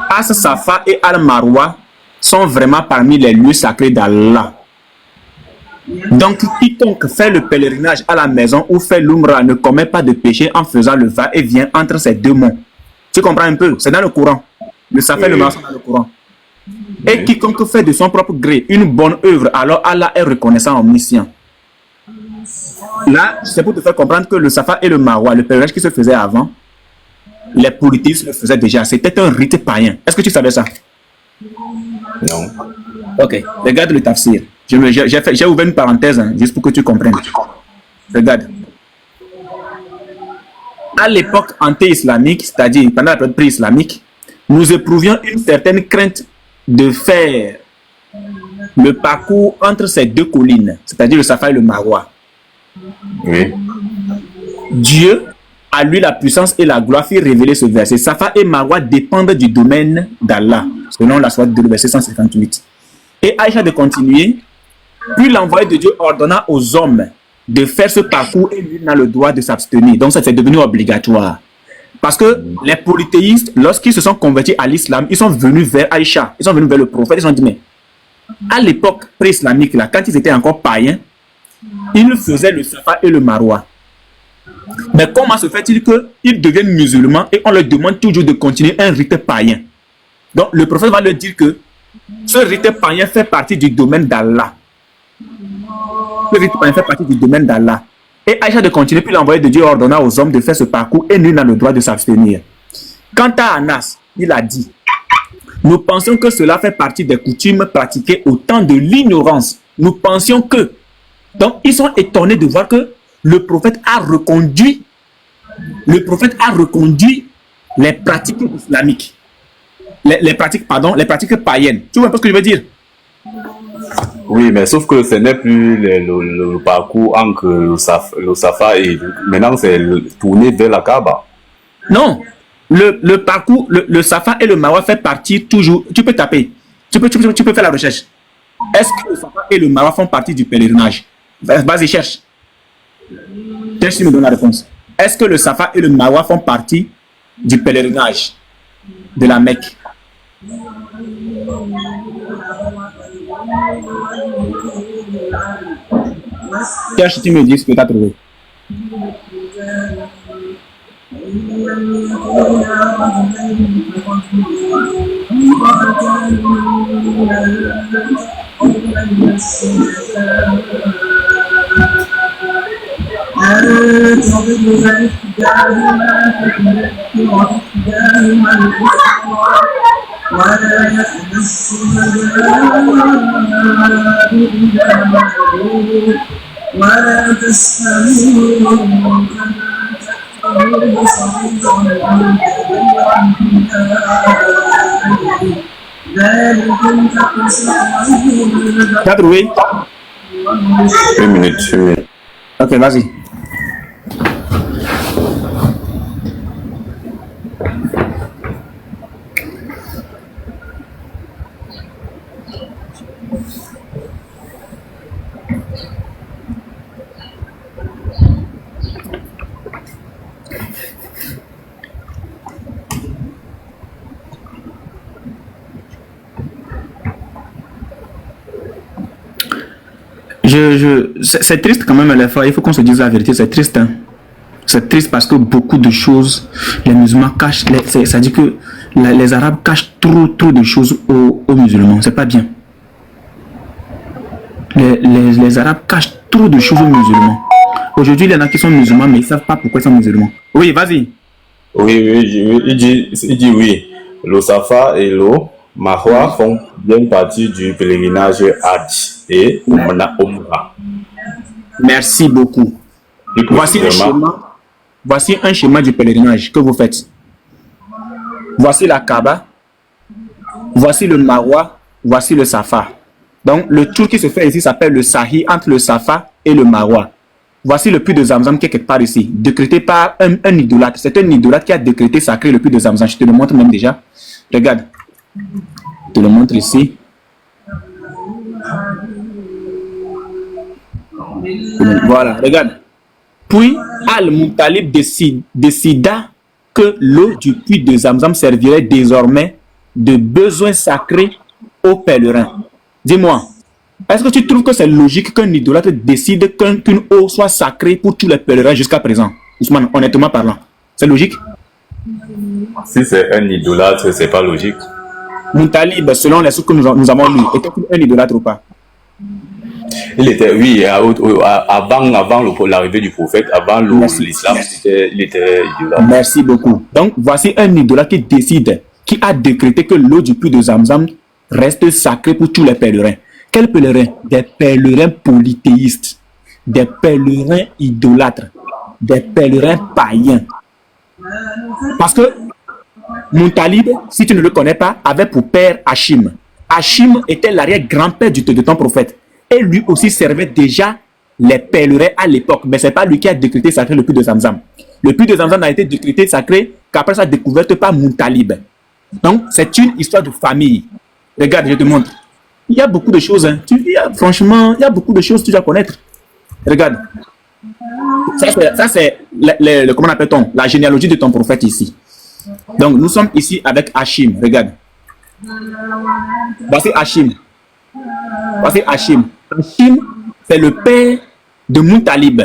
S4: As Safa et Al-Marwa sont vraiment parmi les lieux sacrés d'Allah. Donc, quiconque fait le pèlerinage à la maison ou fait l'Umrah ne commet pas de péché en faisant le va-et-vient entre ces deux monts. Tu comprends un peu? C'est dans le Coran. Le Safa et le Marwa sont dans le Coran. Et quiconque fait de son propre gré une bonne œuvre, alors Allah est reconnaissant omniscient. Là, c'est pour te faire comprendre que le Safa et le Marwa, le pèlerinage qui se faisait avant, les polythéistes le faisaient déjà. C'était un rite païen. Est-ce que tu savais ça?
S5: Non.
S4: Ok, regarde le tafsir. J'ai ouvert une parenthèse, hein, juste pour que tu comprennes. Regarde. À l'époque anté-islamique, c'est-à-dire pendant la période pré-islamique, nous éprouvions une certaine crainte de faire le parcours entre ces deux collines, c'est-à-dire le Safa et le Marwa.
S5: Oui.
S4: Dieu, à lui la puissance et la gloire, fit révéler ce verset. Safa et Marwa dépendent du domaine d'Allah, selon la sourate 2, le verset 158. Et Aïcha de continuer, puis l'envoyé de Dieu ordonna aux hommes de faire ce parcours et lui n'a le droit de s'abstenir. Donc ça c'est devenu obligatoire. Parce que les polythéistes, lorsqu'ils se sont convertis à l'islam, ils sont venus vers Aïcha, ils sont venus vers le prophète, ils ont dit, mais à l'époque pré-islamique, là, quand ils étaient encore païens, ils faisaient le Safa et le Marwa. Mais comment se fait-il qu'ils deviennent musulmans et on leur demande toujours de continuer un rite païen? Donc le prophète va leur dire que ce rite païen fait partie du domaine d'Allah. Ce rite païen fait partie du domaine d'Allah. Et Aïcha de continuer, puis l'envoyé de Dieu ordonna aux hommes de faire ce parcours et nul n'a le droit de s'abstenir. Quant à Anas, il a dit, nous pensions que cela fait partie des coutumes pratiquées au temps de l'ignorance. Nous pensions que. Donc, ils sont étonnés de voir que le prophète a reconduit les pratiques islamiques. Les pratiques païennes. Tu vois un peu ce que je veux dire?
S5: Oui, mais sauf que ce n'est plus le parcours entre le Safa et... Maintenant, c'est tourné vers la Kaaba.
S4: Non. Le parcours, le Safa et le Marwa fait partie toujours... Tu peux taper. Tu peux faire la recherche. Est-ce que le Safa et le Marwa font partie du pèlerinage? Vas-y, cherche. Cherche, tu me donnes la réponse. Est-ce que le Safa et le Marwa font partie du pèlerinage de la Mecque? Cherche, tu me dis ce que tu as trouvé.
S1: يضربن إحداهما فتذكر إحداهما الأخرى ولا يأبى الشهداء إذا ما دعوا ولا تسأموا أن تكتبوا صغيرا أو كبيرا ذلكم تقسم
S4: Tu as trouvé?
S5: 1 minute, 1 minute.
S4: Ok, vas-y. C'est triste quand même, les frères. Il faut qu'on se dise la vérité. C'est triste. Hein. C'est triste parce que beaucoup de choses, les musulmans cachent. Ça dit que les Arabes cachent trop de choses aux musulmans. C'est pas bien. Les Arabes cachent trop de choses aux musulmans. Aujourd'hui, il y en a qui sont musulmans, mais ils ne savent pas pourquoi ils sont musulmans. Oui, vas-y.
S5: Oui, il dit oui. Le Safa et le Marwa font bien partie du pèlerinage Hajj et Umrah.
S4: Merci beaucoup. Voici un schéma du pèlerinage que vous faites. Voici la Kaaba, voici le Marwa, voici le Safa. Donc, le tour qui se fait ici s'appelle le Sahi entre le Safa et le Marwa. Voici le puits de Zamzam quelque part ici, décrété par un idolâtre. C'est un idolâtre qui a décrété sacré le puits de Zamzam. Je te le montre même déjà. Regarde. Je te le montre ici. Voilà, regarde. Puis Al-Muttalib décida que l'eau du puits de Zamzam servirait désormais de besoin sacré aux pèlerins. Dis-moi, est-ce que tu trouves que c'est logique qu'un idolâtre décide qu'une eau soit sacrée pour tous les pèlerins jusqu'à présent? Ousmane, honnêtement parlant, c'est logique?
S5: Si c'est un idolâtre, c'est pas logique.
S4: Muttalib, selon les sources que nous avons lues, était-il un idolâtre ou pas?
S5: Il était, oui, avant l'arrivée du prophète, avant l'islam, il était idolâtre.
S4: Merci beaucoup. Donc, voici un idolâtre qui décide, qui a décrété que l'eau du puits de Zamzam reste sacrée pour tous les pèlerins. Quels pèlerins? Des pèlerins polythéistes, des pèlerins idolâtres, des pèlerins païens. Parce que Muttalib, si tu ne le connais pas, avait pour père Hachim. Hachim était l'arrière-grand-père de ton prophète. Et lui aussi servait déjà les pèlerins à l'époque. Mais ce n'est pas lui qui a décrété sacré le puits de Zamzam. Le puits de Zamzam a été décrété sacré qu'après sa découverte par Muttalib. Donc, c'est une histoire de famille. Regarde, je te montre. Il y a beaucoup de choses. Hein. Franchement, il y a beaucoup de choses que tu dois connaître. Regarde. Ça, c'est comment appelle-t-on? La généalogie de ton prophète ici. Donc, nous sommes ici avec Hachim. Regarde. Voici Hachim. Voici Hachim. Hachim, c'est le père de Muttalib.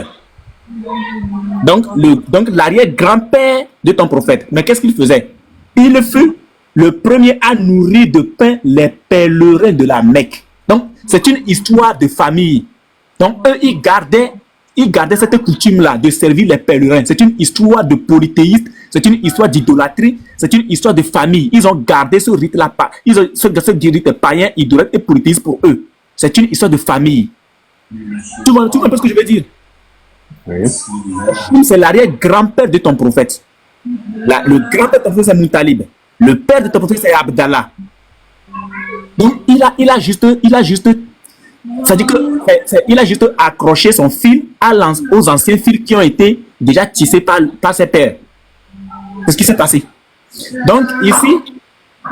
S4: Donc l'arrière-grand-père de ton prophète. Mais qu'est-ce qu'il faisait? Il fut le premier à nourrir de pain les pèlerins de la Mecque. Donc, c'est une histoire de famille. Donc, eux, ils gardaient cette coutume-là de servir les pèlerins. C'est une histoire de polythéisme, c'est une histoire d'idolâtrie, c'est une histoire de famille. Ils ont gardé ce rite-là, ils ont ce rite païen, idolâtre et polythéiste pour eux. C'est une histoire de famille. Tu vois un peu ce que je veux dire?
S5: Oui.
S4: C'est l'arrière-grand-père de ton prophète. Le grand-père de ton prophète, c'est Muttalib. Le père de ton prophète, c'est Abdallah. Donc, il a juste c'est-à-dire qu'il a juste accroché son fil aux anciens fils qui ont été déjà tissés par ses pères. C'est ce qui s'est passé. Donc, ici,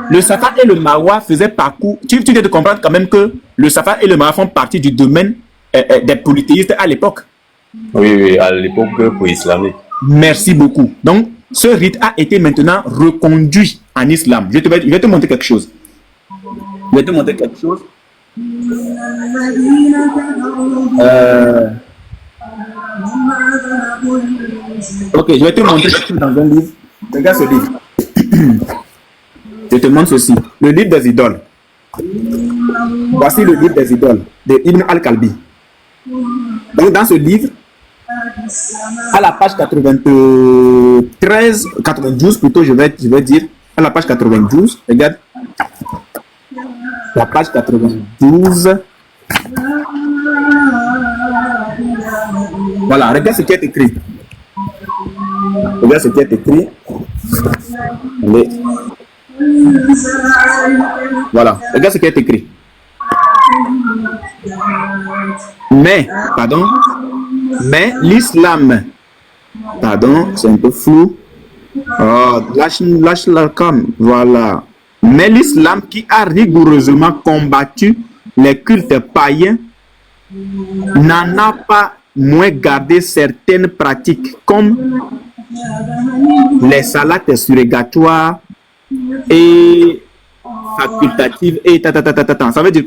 S4: le Safa et le Marwa faisaient parcours. Tu viens de comprendre quand même que le Safa et le Marwa font partie du domaine des polythéistes à l'époque.
S5: Oui, à l'époque pour-islamique.
S4: Merci beaucoup. Donc, ce rite a été maintenant reconduit en islam. Je vais te montrer quelque chose. Ok, je vais te montrer quelque chose dans un livre. Regarde ce livre. Je te montre ceci. Le livre des idoles. Voici le livre des idoles de Ibn al-Kalbi. Donc, dans ce livre, À la page 93, 92 plutôt, je vais dire, à la page 92, regarde. La page 92. Voilà, regarde ce qui est écrit. Regarde ce qui est écrit. Allez. Voilà, regarde ce qui est écrit. Mais l'islam, pardon, c'est un peu flou. Oh, lâche la com, voilà. Mais l'islam qui a rigoureusement combattu les cultes païens n'en a pas moins gardé certaines pratiques comme les salades surrogatoires et facultatives et Ça veut dire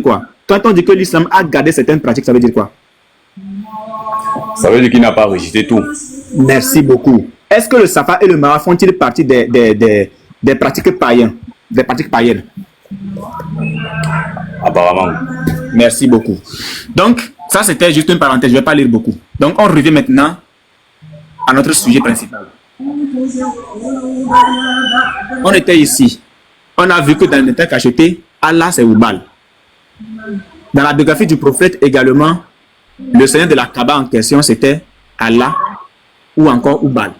S4: quoi? Quand on dit que l'islam a gardé certaines pratiques, ça veut dire quoi?
S5: Ça veut dire qu'il n'a pas rejeté tout.
S4: Merci beaucoup. Est-ce que le Safa et le Marwa font-ils partie des pratiques païennes? Des pratiques païennes?
S5: Apparemment.
S4: Merci beaucoup. Donc, ça c'était juste une parenthèse, je ne vais pas lire beaucoup. Donc, on revient maintenant à notre sujet principal. On était ici. On a vu que dans le Neta cacheté, Allah c'est Oubal. Dans la biographie du prophète également, le seigneur de la Kaaba en question c'était Allah ou encore Oubal.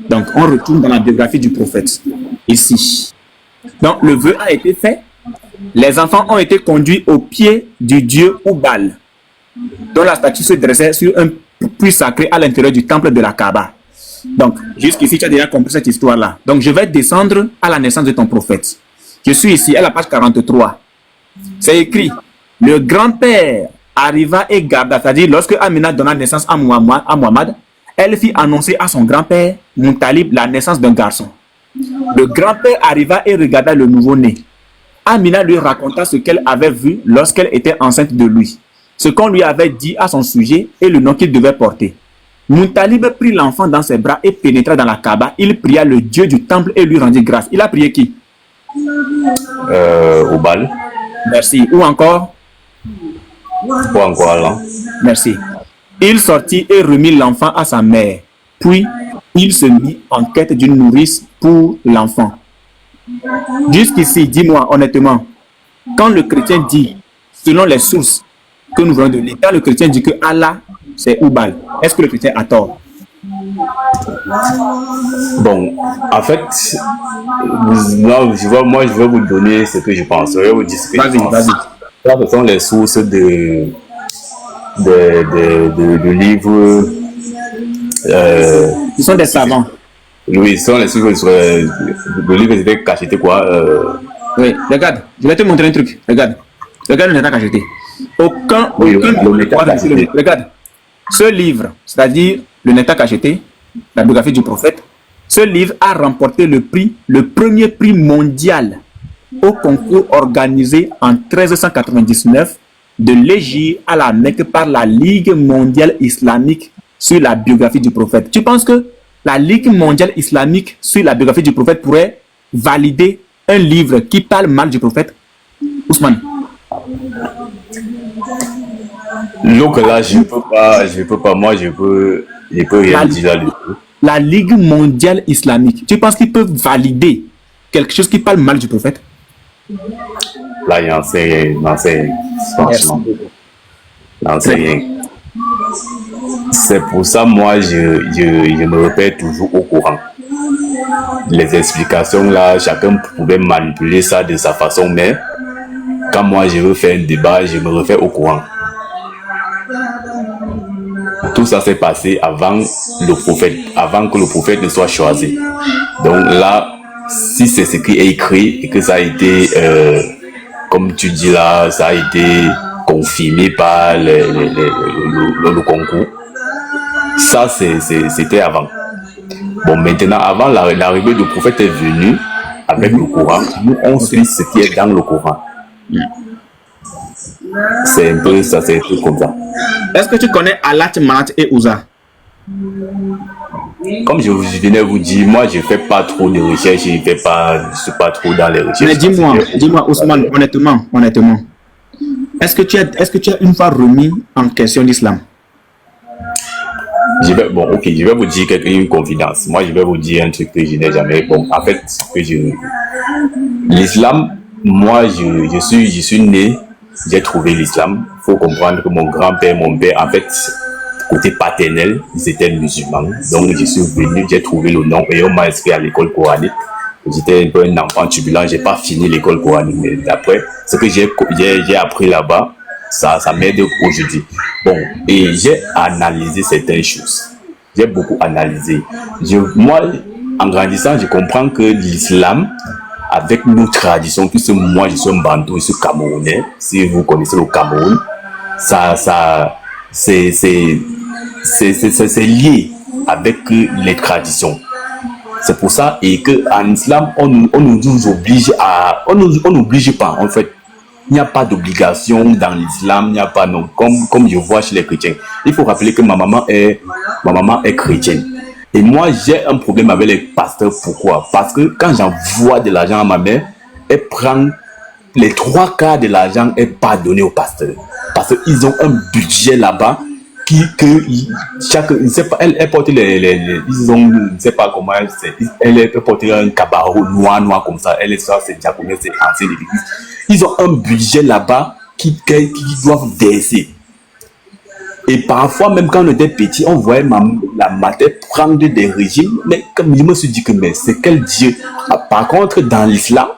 S4: Donc, on retourne dans la biographie du prophète ici. Donc, le vœu a été fait. Les enfants ont été conduits au pied du dieu Oubal, dont la statue se dressait sur un puits sacré à l'intérieur du temple de la Kaaba. Donc, jusqu'ici, tu as déjà compris cette histoire-là. Donc, je vais descendre à la naissance de ton prophète. Je suis ici à la page 43. C'est écrit, le grand-père arriva et garda, c'est-à-dire lorsque Amina donna naissance à Muhammad, elle fit annoncer à son grand-père, Moutalib, la naissance d'un garçon. Le grand-père arriva et regarda le nouveau-né. Amina lui raconta ce qu'elle avait vu lorsqu'elle était enceinte de lui, ce qu'on lui avait dit à son sujet et le nom qu'il devait porter. Moutalib prit l'enfant dans ses bras et pénétra dans la Kaaba. Il pria le Dieu du temple et lui rendit grâce. Il a prié qui?
S5: Oubal.
S4: Merci. Ou encore?
S5: Ou encore Allah.
S4: Merci. Il sortit et remit l'enfant à sa mère. Puis, il se mit en quête d'une nourrice pour l'enfant. Jusqu'ici, dis-moi honnêtement, quand le chrétien dit, selon les sources que nous venons de lire, quand le chrétien dit que Allah, c'est Oubal, est-ce que le chrétien a tort?
S5: Bon, en fait, moi, je vais vous donner ce que je pense. Je vais vous dire ce que je pense.
S4: Vas-y.
S5: Ça, ce sont les sources de livres.
S4: Ils sont des savants.
S5: Oui, ce sont les sources de livres qui étaient cachetés, quoi.
S4: Oui, regarde, je vais te montrer un truc. Regarde le Neta cacheté. Regarde, ce livre, c'est-à-dire le Neta cacheté, la biographie du prophète, ce livre a remporté le premier prix mondial au concours organisé en 1399 de l'Égypte à la Mecque par la Ligue mondiale islamique sur la biographie du prophète. Tu penses que la Ligue mondiale islamique sur la biographie du prophète pourrait valider un livre qui parle mal du prophète? Ousmane?
S5: Donc là, je peux pas, moi, je peux rien dire là-dessus.
S4: La Ligue mondiale islamique, tu penses qu'ils peuvent valider quelque chose qui parle mal du prophète?
S5: Là, il n'en sait rien, franchement. Il n'en sait rien. C'est pour ça, moi, je me repère toujours au courant. Les explications, là, chacun pouvait manipuler ça de sa façon, mais quand moi, je veux faire un débat, je me refais au courant. Tout ça s'est passé avant le prophète, avant que le prophète ne soit choisi. Donc là, si c'est ce qui est écrit et que ça a été, comme tu dis là, ça a été confirmé par le concours, ça c'était avant. Bon, maintenant, avant l'arrivée du prophète est venu avec le Coran, nous on suit ce qui est dans le Coran. C'est un peu ça, c'est un peu comme ça.
S4: Est-ce que tu connais Alat, Manat et Ouza?
S5: Comme je venais vous dire, moi je fais pas trop de recherches, je suis pas trop dans les recherches.
S4: Mais dis-moi Ousmane, honnêtement, est-ce que tu as une fois remis en question l'islam?
S5: je vais vous dire une confidence. Moi, je vais vous dire un truc que je n'ai jamais. Bon, en fait, l'islam, moi, je suis né, j'ai trouvé l'islam. Il faut comprendre que mon grand-père, mon père, en fait, côté paternel, ils étaient musulmans. Donc, je suis venu, j'ai trouvé le nom et on m'a inscrit à l'école coranique. J'étais un peu un enfant turbulent, j'ai pas fini l'école coranique, mais d'après ce que j'ai appris là-bas, ça m'aide aujourd'hui. Bon, et j'ai analysé certaines choses. J'ai beaucoup analysé. Moi, en grandissant, je comprends que l'islam, avec nos traditions, puisque moi je suis un bantou, je suis camerounais, si vous connaissez le Cameroun, c'est lié avec les traditions. C'est pour ça et que en islam, on nous oblige à, on n'oblige pas en fait. Il n'y a pas d'obligation dans l'islam, il n'y a pas non comme je vois chez les chrétiens. Il faut rappeler que ma maman est chrétienne. Et moi, j'ai un problème avec les pasteurs. Pourquoi? Parce que quand j'envoie de l'argent à ma mère, elle prend les 3/4 de l'argent et pas donné aux pasteurs. Parce qu'ils ont un budget là-bas elle porte ils ont, je ne sais pas comment elle porte un cabarou noir comme ça. Elle est ça, c'est diaconesse, c'est ancien de l'église. Ils ont un budget là-bas qu'ils doivent verser. Et parfois, même quand on était petit, on voyait la mère prendre des régimes. Mais comme je me suis dit que mais c'est quel Dieu? Par contre, dans l'islam,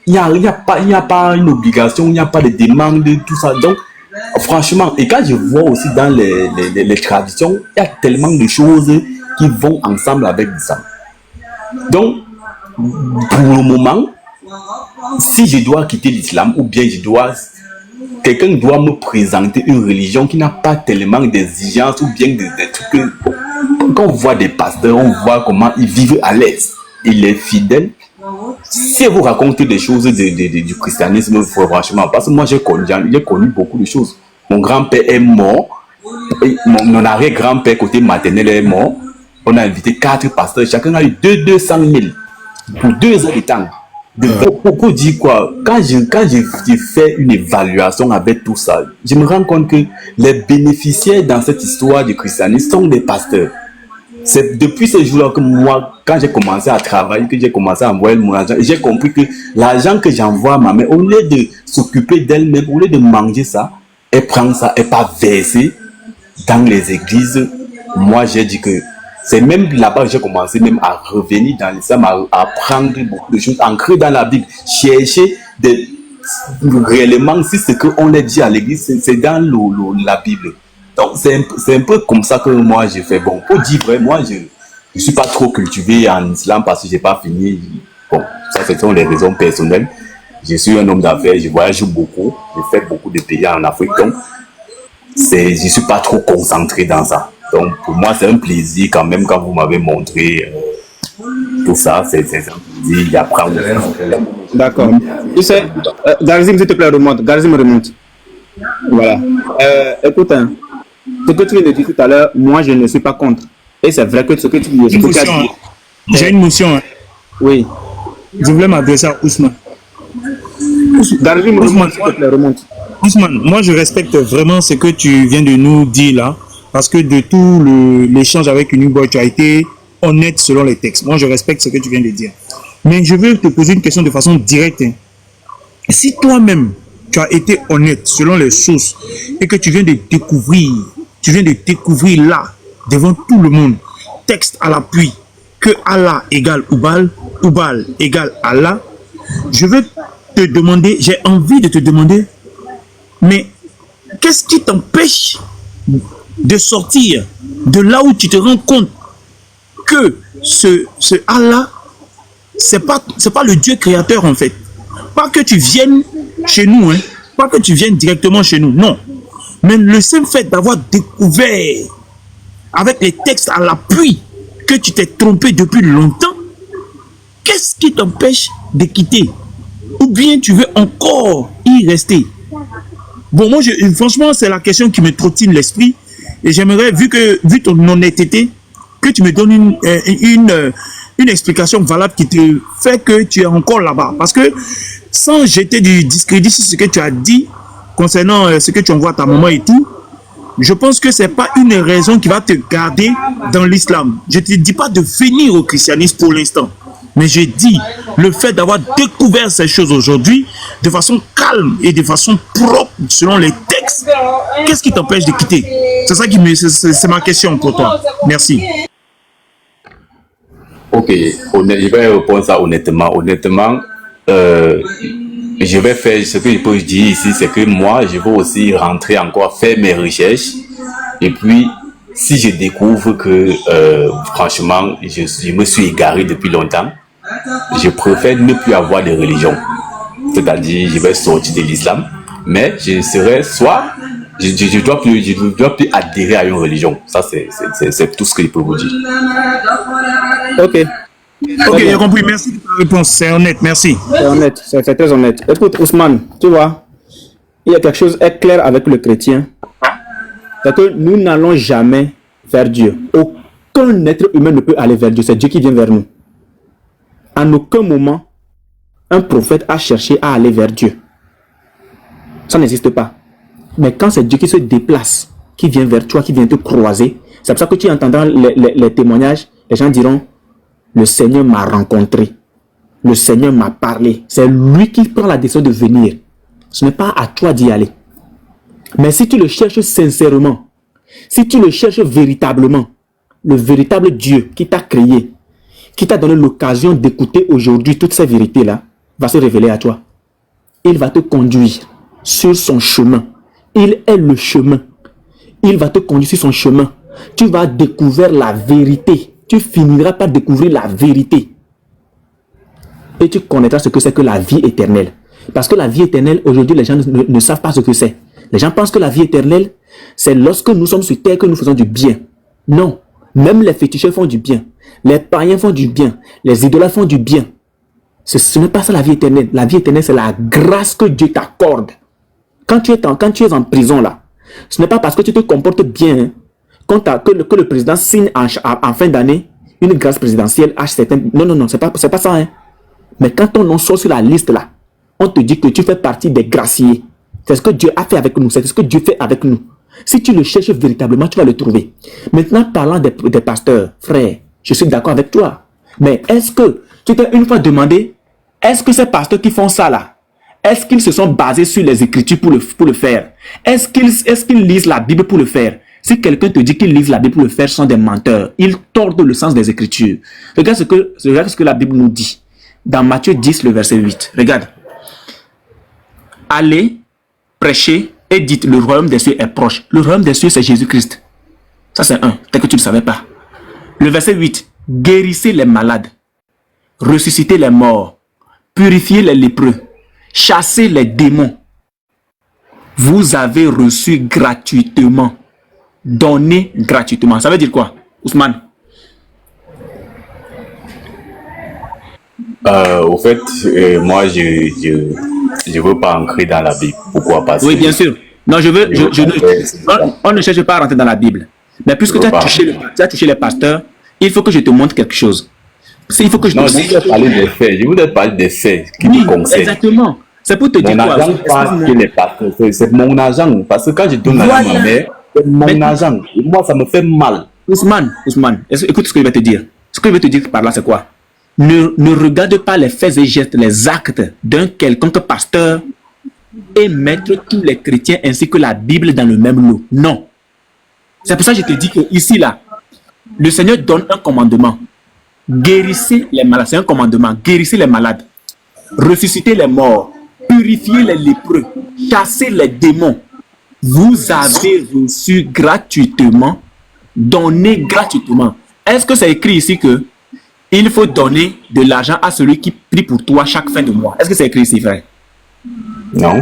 S5: il n'y a pas une obligation, il n'y a pas de demande, tout ça. Donc, franchement, et quand je vois aussi dans les traditions, il y a tellement de choses qui vont ensemble avec ça. Donc, pour le moment, si je dois quitter l'islam, ou bien quelqu'un doit me présenter une religion qui n'a pas tellement d'exigences, ou bien des trucs que, quand on voit des pasteurs, on voit comment ils vivent à l'aise. Il est fidèle. Si vous racontez des choses du christianisme, franchement, parce que moi j'ai connu beaucoup de choses. Mon grand-père est mort, mon arrière-grand-père côté maternel est mort. On a invité 4 pasteurs, chacun a eu 200 000 pour 2 ans de temps. Pourquoi dire quoi? Quand j'ai fait une évaluation avec tout ça, je me rends compte que les bénéficiaires dans cette histoire du christianisme sont des pasteurs. C'est depuis ce jour-là que moi, quand j'ai commencé à travailler, que j'ai commencé à envoyer mon argent, j'ai compris que l'argent que j'envoie à ma mère, au lieu de s'occuper d'elle-même, au lieu de manger ça, elle prend ça et pas verser dans les églises. Moi, j'ai dit que c'est même là-bas que j'ai commencé même à revenir dans l'islam, à apprendre beaucoup de choses, ancrées dans la Bible, chercher réellement si ce qu'on les dit à l'église, c'est dans la Bible. Donc, c'est un peu comme ça que moi, j'ai fait. Bon, pour dire vrai, moi, je ne suis pas trop cultivé en islam parce que je n'ai pas fini. Bon, ça, ce sont les raisons personnelles. Je suis un homme d'affaires, je voyage beaucoup, je fais beaucoup de pays en Afrique. Donc, je ne suis pas trop concentré dans ça. Donc, pour moi, c'est un plaisir quand même quand vous m'avez montré tout ça. C'est un plaisir d'apprendre.
S4: D'accord. Tu sais, Garzim, s'il te plaît, remonte. Garzim, remonte. Voilà. Écoute, hein, ce que tu viens de dire tout à l'heure, moi, je ne suis pas contre. Et c'est vrai que ce que tu dis...
S9: J'ai une motion. Hein.
S4: Oui.
S9: Je voulais m'adresser à Ousmane.
S4: Garzim, remonte, s'il te plaît, remonte.
S9: Ousmane, moi, je respecte vraiment ce que tu viens de nous dire là. Parce que de tout l'échange avec Uniboy, tu as été honnête selon les textes. Moi, je respecte ce que tu viens de dire. Mais je veux te poser une question de façon directe. Hein. Si toi-même, tu as été honnête selon les choses et que tu viens de découvrir là, devant tout le monde, texte à l'appui, que Allah égale Oubal, Oubal égale Allah, je veux te demander, j'ai envie de te demander, mais qu'est-ce qui t'empêche de sortir de là où tu te rends compte que ce Allah, c'est pas le Dieu créateur en fait. Pas que tu viennes chez nous, hein, pas que tu viennes directement chez nous, non. Mais le simple fait d'avoir découvert avec les textes à l'appui que tu t'es trompé depuis longtemps, qu'est-ce qui t'empêche de quitter? Ou bien tu veux encore y rester? Bon, moi, franchement, c'est la question qui me trottine l'esprit. Et j'aimerais, vu ton honnêteté, que tu me donnes une explication valable qui te fait que tu es encore là-bas. Parce que sans jeter du discrédit sur ce que tu as dit concernant ce que tu envoies à ta maman et tout, Je pense que c'est pas une raison qui va te garder dans l'islam. Je te dis pas de venir au christianisme pour l'instant. Mais je dis, le fait d'avoir découvert ces choses aujourd'hui, de façon calme et de façon propre, selon les textes, qu'est-ce qui t'empêche de quitter? C'est ça qui c'est ma question pour toi. Merci.
S5: Ok, je vais répondre ça honnêtement. Honnêtement, je vais faire ce que je peux dire ici, c'est que moi, je veux aussi rentrer encore, faire mes recherches. Et puis, si je découvre que, franchement, je me suis égaré depuis longtemps, je préfère ne plus avoir de religion. C'est-à-dire, je vais sortir de l'islam, mais je serai soit, je ne dois plus adhérer à une religion. Ça, c'est tout ce que je peux vous dire.
S4: Ok.
S9: Ok, j'ai compris. Merci de ta réponse. C'est honnête. Merci.
S4: C'est honnête. C'est très honnête. Écoute, Ousmane, tu vois, il y a quelque chose est clair avec le chrétien. C'est que nous n'allons jamais vers Dieu. Aucun être humain ne peut aller vers Dieu. C'est Dieu qui vient vers nous. En aucun moment, un prophète a cherché à aller vers Dieu. Ça n'existe pas. Mais quand c'est Dieu qui se déplace, qui vient vers toi, qui vient te croiser, c'est pour ça que tu entendras les témoignages, les gens diront, le Seigneur m'a rencontré, le Seigneur m'a parlé. C'est lui qui prend la décision de venir. Ce n'est pas à toi d'y aller. Mais si tu le cherches sincèrement, si tu le cherches véritablement, le véritable Dieu qui t'a créé, qui t'a donné l'occasion d'écouter aujourd'hui toutes ces vérités-là, va se révéler à toi. Il va te conduire sur son chemin. Il est le chemin. Il va te conduire sur son chemin. Tu vas découvrir la vérité. Tu finiras par découvrir la vérité. Et tu connaîtras ce que c'est que la vie éternelle. Parce que la vie éternelle, aujourd'hui, les gens ne savent pas ce que c'est. Les gens pensent que la vie éternelle, c'est lorsque nous sommes sur terre que nous faisons du bien. Non. Même les féticheurs font du bien. Les païens font du bien. Les idolâtres font du bien. Ce n'est pas ça la vie éternelle. La vie éternelle, c'est la grâce que Dieu t'accorde. Quand tu es en prison là, ce n'est pas parce que tu te comportes bien que le président signe en fin d'année une grâce présidentielle à certains. Non, c'est pas ça. Hein. Mais quand ton nom sort sur la liste là, on te dit que tu fais partie des graciés. C'est ce que Dieu a fait avec nous. C'est ce que Dieu fait avec nous. Si tu le cherches véritablement, tu vas le trouver. Maintenant, parlant des pasteurs, frère, je suis d'accord avec toi. Mais est-ce que tu t'es une fois demandé, est-ce que ces pasteurs qui font ça là, est-ce qu'ils se sont basés sur les Écritures pour le faire? Est-ce qu'ils lisent la Bible pour le faire? Si quelqu'un te dit qu'ils lisent la Bible pour le faire, ce sont des menteurs. Ils tordent le sens des Écritures. Regarde ce que la Bible nous dit. Dans Matthieu 10, le verset 8. Regarde. Allez, prêchez et dites, le royaume des cieux est proche. Le royaume des cieux, c'est Jésus-Christ. Ça, c'est un. Peut-être que tu ne le savais pas. Le verset 8. Guérissez les malades. Ressuscitez les morts. Purifiez les lépreux. Chassez les démons. Vous avez reçu gratuitement. Donné gratuitement. Ça veut dire quoi, Ousmane?
S5: Au fait, moi, je veux pas entrer dans la Bible. Pourquoi? Parce
S4: oui, bien sûr. Non, on ne cherche pas à rentrer dans la Bible. Mais puisque tu as touché les pasteurs, il faut que je te montre quelque chose. Il faut que je te montre.
S5: Je voudrais parler des faits. Je voudrais parler des faits qui me concernent.
S4: Exactement. C'est pour te dire quoi.
S5: C'est mon argent. Parce que quand je donne l'argent à ma mère, c'est mon argent. Et moi, ça me fait mal.
S4: Ousmane, écoute ce que je vais te dire. Ce que je vais te dire par là, c'est quoi? Ne regarde pas les faits et gestes, les actes d'un quelconque pasteur et mettre tous les chrétiens ainsi que la Bible dans le même lot. Non. C'est pour ça que je te dis que ici, là, le Seigneur donne un commandement. Guérissez les malades. C'est un commandement. Guérissez les malades. Ressuscitez les morts. Purifiez les lépreux. Chassez les démons. Vous avez reçu gratuitement. Donnez gratuitement. Est-ce que c'est écrit ici que il faut donner de l'argent à celui qui prie pour toi chaque fin de mois? Est-ce que c'est écrit ici, frère?
S5: Non.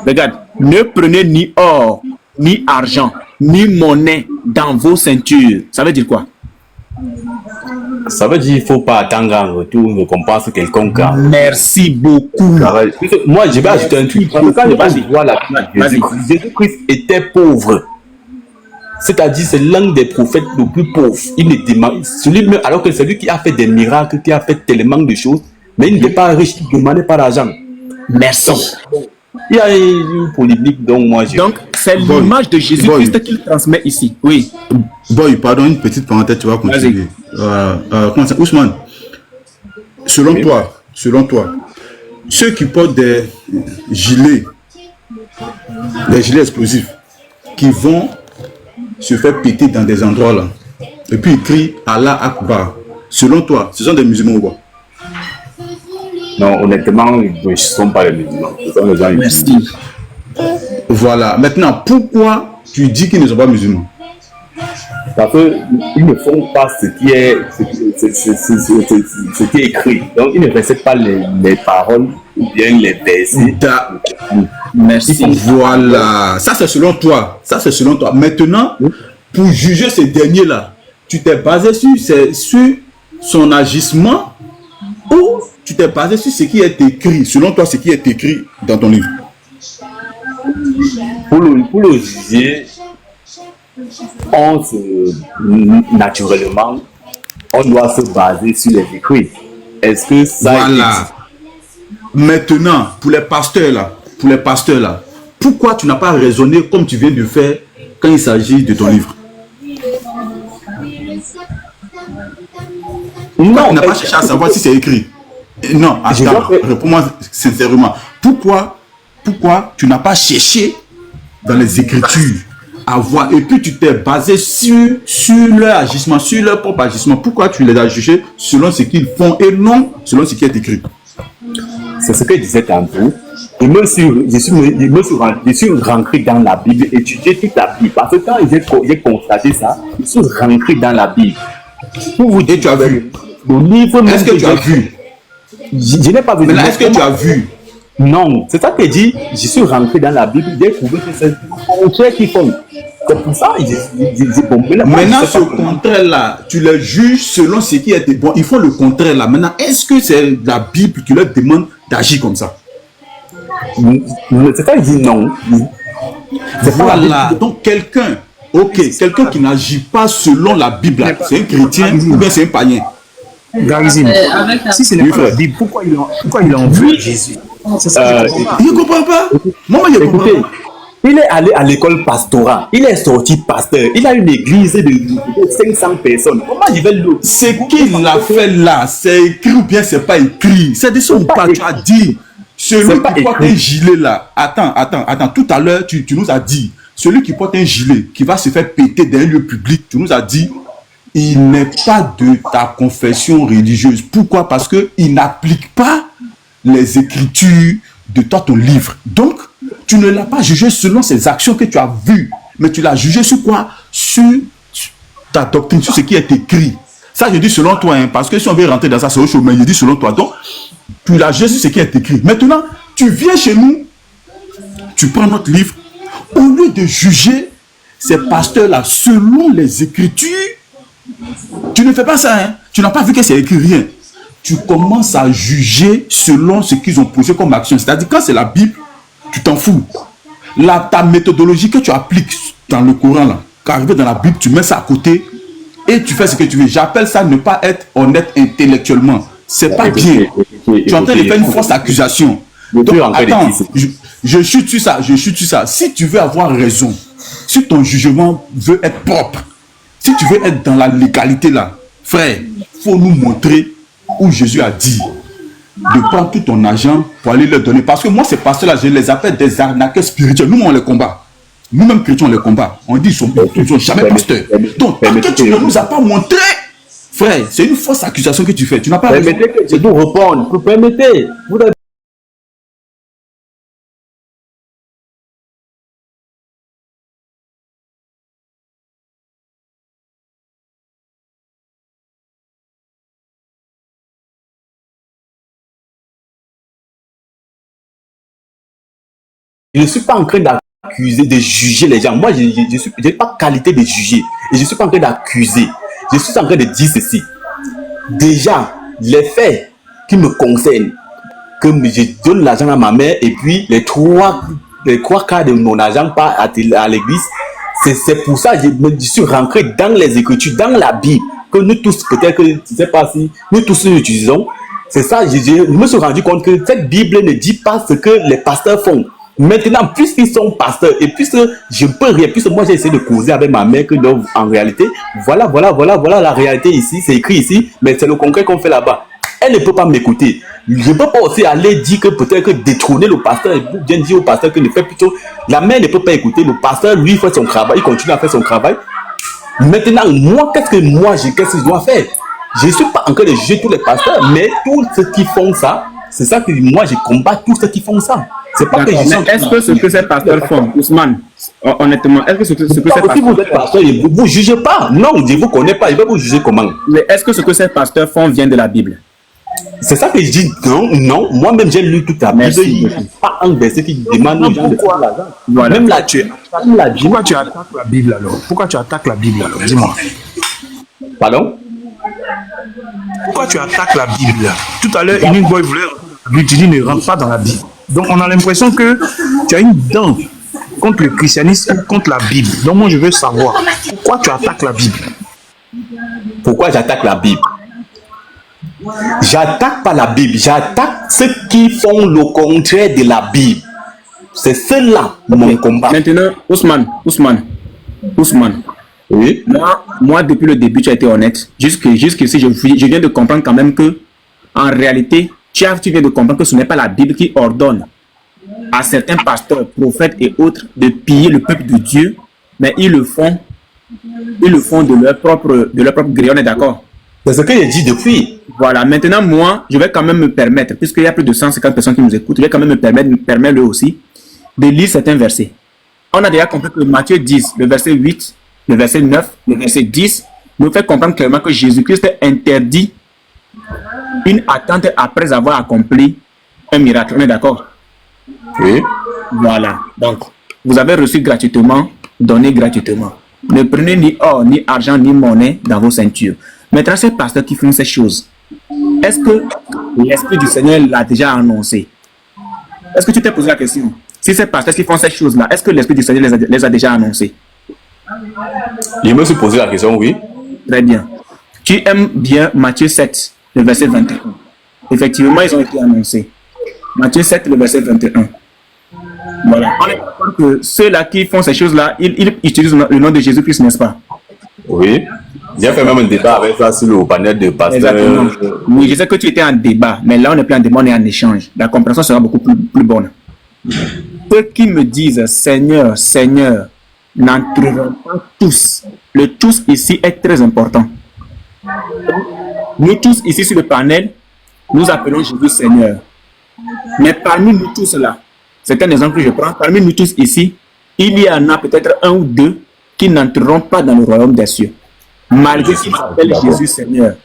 S4: Regarde, ne prenez ni or, ni argent, ni monnaie dans vos ceintures. Ça veut dire quoi?
S5: Ça veut dire qu'il ne faut pas attendre en retour une récompense quelconque.
S4: Merci beaucoup.
S5: Moi, je vais ajouter un truc. Parce que quand je vois la Jésus-Christ était pauvre. C'est-à-dire, c'est l'un des prophètes les plus pauvres. Il ne demande, celui-même, alors que c'est lui qui a fait des miracles, qui a fait tellement de choses, mais il n'était pas riche, il ne demandait pas d'argent.
S4: Merci.
S5: Il y a une polémique, donc moi je...
S4: Donc, c'est l'image de Jésus-Christ qu'il transmet ici. Oui.
S10: Boy, pardon, une petite parenthèse, tu vas continuer. Comment ça, Ousmane, selon toi, ceux qui portent des gilets explosifs, qui vont se faire péter dans des endroits là, et puis ils crient Allah Akbar, selon toi, ce sont des musulmans ou pas?
S5: Non, honnêtement, ce ne sont pas les musulmans. Ce sont les gens.
S4: Merci.
S10: Voilà. Maintenant, pourquoi tu dis qu'ils ne sont pas musulmans?
S5: Parce qu'ils ne font pas ce qui est écrit. Donc, ils ne respectent pas les paroles ou bien les versets.
S4: Merci.
S10: Voilà. Ça, c'est selon toi. Maintenant, pour juger ces derniers-là, tu t'es basé sur son agissement ou tu t'es basé sur ce qui est écrit, selon toi, ce qui est écrit dans ton livre?
S5: Pour le juger, naturellement, on doit se baser sur les écrits. Est-ce que ça
S10: Maintenant, pour les pasteurs là, pourquoi tu n'as pas raisonné comme tu viens de faire quand il s'agit de ton livre? Non, tu n'as pas cherché à savoir si c'est écrit. Non, attends, réponds-moi sincèrement. Pourquoi tu n'as pas cherché dans les Écritures à voir, et puis tu t'es basé sur leur agissement, sur leur propre agissement? Pourquoi tu les as jugés selon ce qu'ils font et non selon ce qui est écrit?
S5: C'est ce que je disais tantôt. Je suis rentré dans la Bible, étudié toute la Bible. Parce que quand j'ai constaté ça, je suis rentré dans la Bible.
S10: Et tu as vu? Est-ce que tu as vu?
S5: Je n'ai pas vu.
S10: Mais là, est-ce que tu as vu?
S5: Non, c'est ça que je dis. Je suis rentré dans la Bible, j'ai trouvé que c'est le contraire qu'ils font. C'est pour ça que j'ai bombé la Bible.
S10: Maintenant, ce contraire-là, tu les juges selon ce qui est bon. Ils font le contraire là. Maintenant, est-ce que c'est la Bible qui leur demande d'agir comme ça?
S5: C'est ça que je dis non.
S10: Voilà. Donc, quelqu'un qui n'agit pas selon la Bible, c'est un chrétien ou bien c'est un païen?
S9: Garizim, si ce n'est pas la Bible, pourquoi il a envoyé Jésus?
S10: Il ne comprend pas. Moi, je comprends pas.
S5: Il est allé à l'école pastorale. Il est sorti pasteur. Il a une église de 500 personnes. Comment il va le...
S10: Ce qu'il a fait là, c'est écrit ou bien c'est pas écrit? C'est de ça ou pas? Tu as dit. Celui qui porte un gilet là. Attends. Tout à l'heure, tu nous as dit. Celui qui porte un gilet, qui va se faire péter dans un lieu public, tu nous as dit, il n'est pas de ta confession religieuse. Pourquoi? Parce qu'il n'applique pas les écritures de ton livre. Donc, tu ne l'as pas jugé selon ses actions que tu as vues, mais tu l'as jugé sur quoi? Sur ta doctrine, sur ce qui est écrit. Ça, je dis selon toi, hein, parce que si on veut rentrer dans ça, c'est autre chose, mais je dis selon toi. Donc, tu l'as jugé sur ce qui est écrit. Maintenant, tu viens chez nous, tu prends notre livre, au lieu de juger ces pasteurs-là selon les écritures, tu ne fais pas ça, hein? Tu n'as pas vu que c'est écrit rien. Tu commences à juger selon ce qu'ils ont posé comme action. C'est-à-dire, quand c'est la Bible, tu t'en fous. Ta méthodologie que tu appliques dans le Coran, là, quand arrivé dans la Bible, tu mets ça à côté et tu fais ce que tu veux. J'appelle ça ne pas être honnête intellectuellement. C'est pas bien. Tu es en train de faire une fausse accusation. Donc, attends, je chute sur ça. Si tu veux avoir raison, si ton jugement veut être propre, si tu veux être dans la légalité là, frère, il faut nous montrer où Jésus a dit de prendre tout ton argent pour aller leur donner. Parce que moi, ces pasteurs-là, je les appelle des arnaqueurs spirituels. Nous, on les combat. Nous-mêmes, chrétiens, on les combat. On dit qu'ils sont jamais pasteurs. Donc, tant que tu ne nous as pas montré, frère, c'est une fausse accusation que tu fais. Tu n'as pas raison.
S5: Permettez que je vous réponde. Vous permettez. Je ne suis pas en train d'accuser, de juger les gens. Moi, je n'ai pas qualité de juger. Et je ne suis pas en train d'accuser. Je suis en train de dire ceci. Déjà, les faits qui me concernent, que je donne l'argent à ma mère et puis les trois quarts de mon argent part à l'église, c'est pour ça que je suis rentré dans les Écritures, dans la Bible, que nous tous, peut-être que je ne sais pas si nous tous nous utilisons. C'est ça, je me suis rendu compte que cette Bible ne dit pas ce que les pasteurs font. Maintenant, puisqu'ils sont pasteurs et puisque je peux rien, puisque moi j'ai essayé de causer avec ma mère que donc, en réalité, voilà la réalité ici, c'est écrit ici, mais c'est le concret qu'on fait là-bas. Elle ne peut pas m'écouter. Je ne peux pas aussi aller dire que peut-être que détrôner le pasteur et bien dire au pasteur que ne fait plutôt. La mère ne peut pas écouter. Le pasteur, lui, fait son travail, il continue à faire son travail. Maintenant, moi, qu'est-ce que je dois faire? Je ne suis pas en train de juger tous les pasteurs, mais tous ceux qui font ça, c'est ça que moi je combats tous ceux qui font ça. C'est pas que je sens.
S4: Est-ce que ce que ces pasteurs font, Ousmane, honnêtement, est-ce que ce que ces pasteurs
S5: vous êtes pasteur, vous ne jugez pas. Non, je ne vous connais pas, je vais vous juger comment.
S4: Mais est-ce que ce que ces pasteurs font vient de la Bible?
S5: C'est ça que je dis. Non, moi-même j'ai lu toute la Bible. Il n'y a pas un verset qui demande aux gens de faire l'argent.
S9: Voilà. Même là, pourquoi tu attaques la Bible alors? Pourquoi tu attaques la Bible alors? Dis-moi.
S5: Pardon?
S9: Pourquoi tu attaques la Bible? Tout à l'heure, Unique Boy voulait tu dis ne rentre pas dans la Bible. Donc on a l'impression que tu as une dent contre le christianisme ou contre la Bible. Donc moi je veux savoir pourquoi tu attaques la Bible.
S5: Pourquoi j'attaque la Bible? J'attaque pas la Bible, j'attaque ceux qui font le contraire de la Bible. C'est cela mon combat.
S4: Maintenant, Ousmane.
S5: Oui.
S4: Moi, depuis le début, tu as été honnête. Jusqu'ici, je viens de comprendre quand même que, en réalité, tu viens de comprendre que ce n'est pas la Bible qui ordonne à certains pasteurs, prophètes et autres de piller le peuple de Dieu, mais ils le font de leur propre gré, on est d'accord?
S5: C'est ce que j'ai dit depuis.
S4: Voilà, maintenant, moi, je vais quand même me permettre, puisqu'il y a plus de 150 personnes qui nous écoutent, je vais quand même me permettre eux aussi, de lire certains versets. On a déjà compris que Matthieu 10, le verset 8, le verset 9, le verset 10, nous fait comprendre clairement que Jésus-Christ interdit une attente après avoir accompli un miracle. On est d'accord?
S5: Oui.
S4: Voilà. Donc, vous avez reçu gratuitement, donné gratuitement. Ne prenez ni or, ni argent, ni monnaie dans vos ceintures. Maintenant, ces pasteurs qui font ces choses, est-ce que l'Esprit du Seigneur l'a déjà annoncé? Est-ce que tu t'es posé la question? Si ces pasteurs qui font ces choses-là, est-ce que l'Esprit du Seigneur les a déjà annoncés?
S5: Je me suis posé la question, oui.
S4: Très bien. Tu aimes bien Matthieu 7, le verset 21. Effectivement, ils ont été annoncés. Matthieu 7, le verset 21. Voilà. On est d'accord que ceux-là qui font ces choses-là, ils utilisent le nom de Jésus-Christ, n'est-ce pas?
S5: Oui. J'ai fait même un débat avec ça sur le panel de pasteurs.
S4: Exactement. Oui, je sais que tu étais en débat, mais là, on n'est plus en débat, on est en échange. La compréhension sera beaucoup plus bonne. Ceux qui me disent Seigneur, Seigneur, n'entreront pas tous. Le tous ici est très important. Nous tous ici sur le panel, nous appelons Jésus Seigneur. Mais parmi nous tous là, c'est un exemple que je prends, parmi nous tous ici, il y en a peut-être un ou deux qui n'entreront pas dans le royaume des cieux. Malgré qu'ils appellent Jésus Seigneur.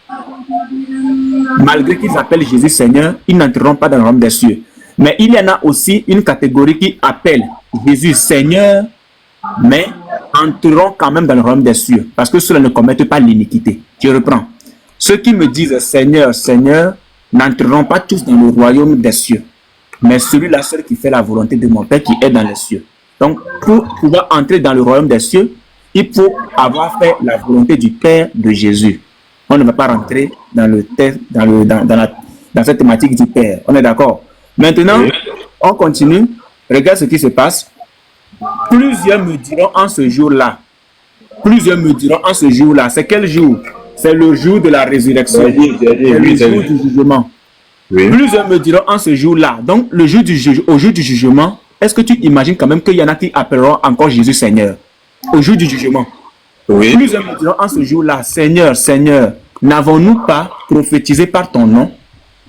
S4: Malgré qu'ils appellent Jésus Seigneur, ils n'entreront pas dans le royaume des cieux. Mais il y en a aussi une catégorie qui appelle Jésus Seigneur, mais entreront quand même dans le royaume des cieux, parce que ceux-là ne commettent pas l'iniquité. Je reprends. Ceux qui me disent Seigneur, Seigneur, n'entreront pas tous dans le royaume des cieux, mais celui-là seul qui fait la volonté de mon Père qui est dans les cieux. Donc, pour pouvoir entrer dans le royaume des cieux, il faut avoir fait la volonté du Père de Jésus. On ne va pas rentrer dans cette thématique du Père. On est d'accord? Maintenant, on continue. Regarde ce qui se passe. Plusieurs me diront en ce jour-là. C'est quel jour? C'est le jour de la résurrection. C'est le jour du jugement. Oui. Plusieurs me diront en ce jour-là. Donc, au jour du jugement, est-ce que tu imagines quand même qu'il y en a qui appelleront encore Jésus Seigneur? Au jour du jugement. Oui. Plusieurs me diront en ce jour-là, Seigneur, Seigneur, n'avons-nous pas prophétisé par ton nom?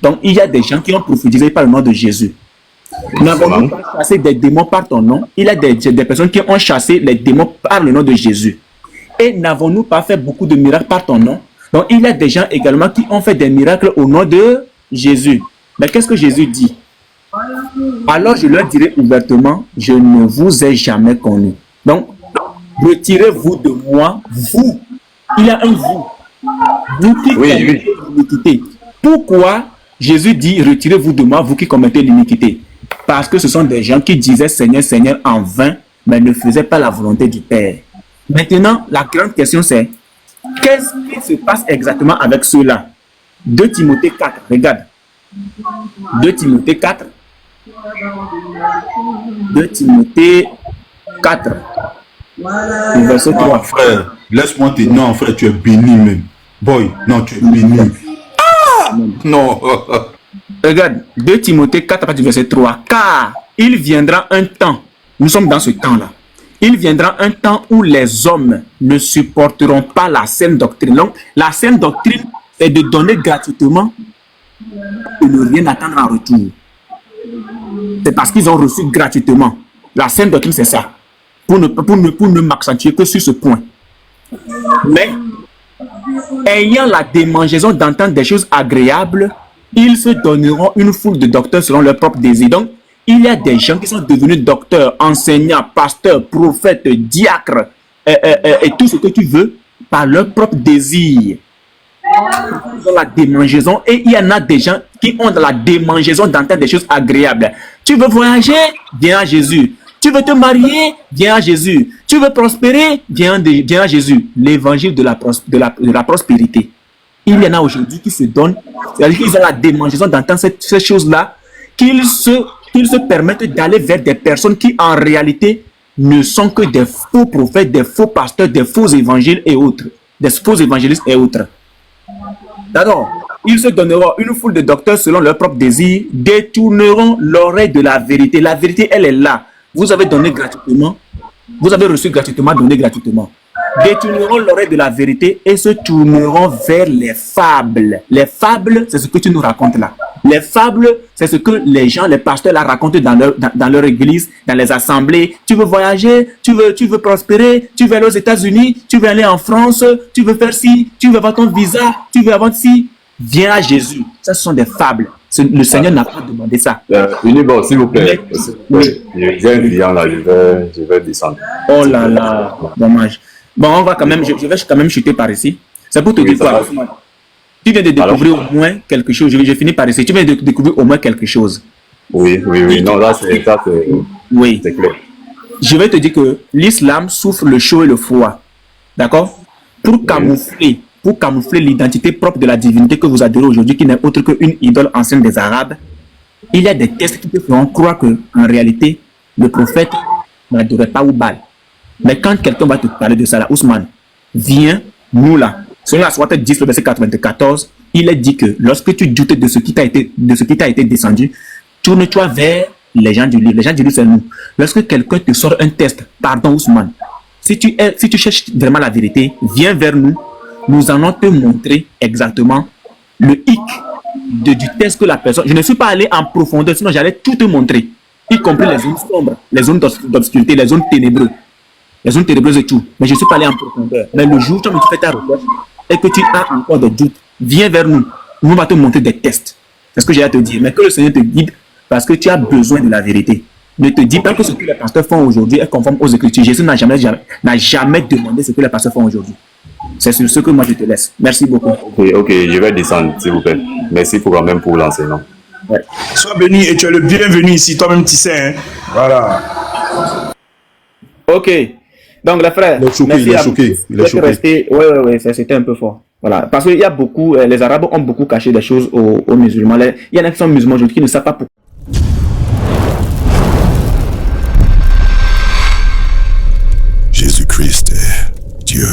S4: Donc, il y a des gens qui ont prophétisé par le nom de Jésus. N'avons-nous pas chassé des démons par ton nom? Il y a des personnes qui ont chassé les démons par le nom de Jésus. Et n'avons-nous pas fait beaucoup de miracles par ton nom? Donc, il y a des gens également qui ont fait des miracles au nom de Jésus. Mais qu'est-ce que Jésus dit? Alors, je leur dirai ouvertement, je ne vous ai jamais connu. Donc, retirez-vous de moi, vous. Il y a un vous. Vous qui commettez l'iniquité. Pourquoi Jésus dit, retirez-vous de moi, vous qui commettez l'iniquité? Parce que ce sont des gens qui disaient Seigneur, Seigneur en vain, mais ne faisaient pas la volonté du Père. Maintenant, la grande question c'est, qu'est-ce qui se passe exactement avec ceux-là? 2 Timothée 4, regarde. 2 Timothée 4, 2 Timothée 4, verset 3.
S10: Frère, laisse-moi te... Non, frère, tu es béni même. Boy, non, tu es béni. Ah! Non.
S4: Regarde, 2 Timothée 4, à partir du verset 3. Car il viendra un temps, nous sommes dans ce temps-là, il viendra un temps où les hommes ne supporteront pas la saine doctrine. Donc, la saine doctrine est de donner gratuitement et ne rien attendre en retour. C'est parce qu'ils ont reçu gratuitement. La saine doctrine, c'est ça. Pour ne m'accentuer que sur ce point. Mais, ayant la démangeaison d'entendre des choses agréables, ils se donneront une foule de docteurs selon leur propre désir. Donc, il y a des gens qui sont devenus docteurs, enseignants, pasteurs, prophètes, diacres, et tout ce que tu veux, par leur propre désir. Ils ont la démangeaison, et il y en a des gens qui ont la démangeaison d'entendre des choses agréables. Tu veux voyager? Viens à Jésus. Tu veux te marier? Viens à Jésus. Tu veux prospérer? Viens à Jésus. L'évangile de la prospérité. Il y en a aujourd'hui qui se donnent, c'est-à-dire qu'ils ont la démangeaison d'entendre ces choses-là, qu'ils se permettent d'aller vers des personnes qui en réalité ne sont que des faux prophètes, des faux pasteurs, des faux évangiles et autres, des faux évangélistes et autres. D'accord? Ils se donneront une foule de docteurs selon leur propre désir, détourneront l'oreille de la vérité. La vérité, elle est là. Vous avez donné gratuitement, vous avez reçu gratuitement, donné gratuitement. Détourneront l'oreille de la vérité et se tourneront vers les fables. Les fables, c'est ce que tu nous racontes là. Les fables, c'est ce que les gens, les pasteurs la racontent dans leur église, dans les assemblées. Tu veux voyager, tu veux prospérer, tu veux aller aux États-Unis, tu veux aller en France, tu veux faire ci, tu veux avoir ton visa, tu veux avoir ci. Viens à Jésus. Ça, ce sont des fables. Le Seigneur n'a pas demandé ça.
S5: Unibor, s'il vous plaît. Oui. J'ai un client là, je vais descendre.
S4: Oh là là, dommage. Bon, on va quand même, je vais quand même chuter par ici. C'est pour te dire quoi? Tu viens de découvrir au moins quelque chose. Je finis par ici. Tu viens de découvrir au moins quelque chose.
S5: Oui. Non, là, c'est clair.
S4: Je vais te dire que l'islam souffre le chaud et le froid. D'accord? Pour camoufler l'identité propre de la divinité que vous adorez aujourd'hui, qui n'est autre qu'une idole ancienne des Arabes, il y a des tests qui te feront croire que, en réalité, le prophète n'adorait pas Oubal. Mais quand quelqu'un va te parler de ça, là, Ousmane, viens, nous là, selon la Sourate 10, le verset 94, il est dit que lorsque tu doutes de ce qui t'a été descendu, tourne-toi vers les gens du livre. Les gens du livre, c'est nous. Lorsque quelqu'un te sort un test, pardon Ousmane, si tu cherches vraiment la vérité, viens vers nous. Nous allons te montrer exactement le hic du test que la personne... Je ne suis pas allé en profondeur, sinon j'allais tout te montrer, y compris les zones sombres, les zones d'obscurité, les zones ténébreuses. Les zones ténébreuses et tout. Mais je ne suis pas allé en profondeur. Mais le jour où tu fais ta recherche et que tu as encore des doutes, viens vers nous. Nous allons te montrer des tests. C'est ce que j'ai à te dire. Mais que le Seigneur te guide parce que tu as besoin de la vérité. Ne te dis pas que ce que les pasteurs font aujourd'hui est conforme aux Écritures. Jésus n'a jamais demandé ce que les pasteurs font aujourd'hui. C'est sur ce que moi je te laisse. Merci beaucoup.
S5: Ok, je vais descendre, s'il vous plaît. Merci quand même pour l'enseignement.
S9: Ouais. Sois béni et tu es le bienvenu ici. Toi-même, tu sais. Hein? Voilà.
S4: Ok. Donc, les frères,
S10: il est choqué.
S4: Oui, c'était un peu fort. Voilà. Parce qu'il y a beaucoup, les Arabes ont beaucoup caché des choses aux musulmans. Il y en a qui sont musulmans aujourd'hui qui ne savent pas pourquoi.
S11: Jésus-Christ est Dieu.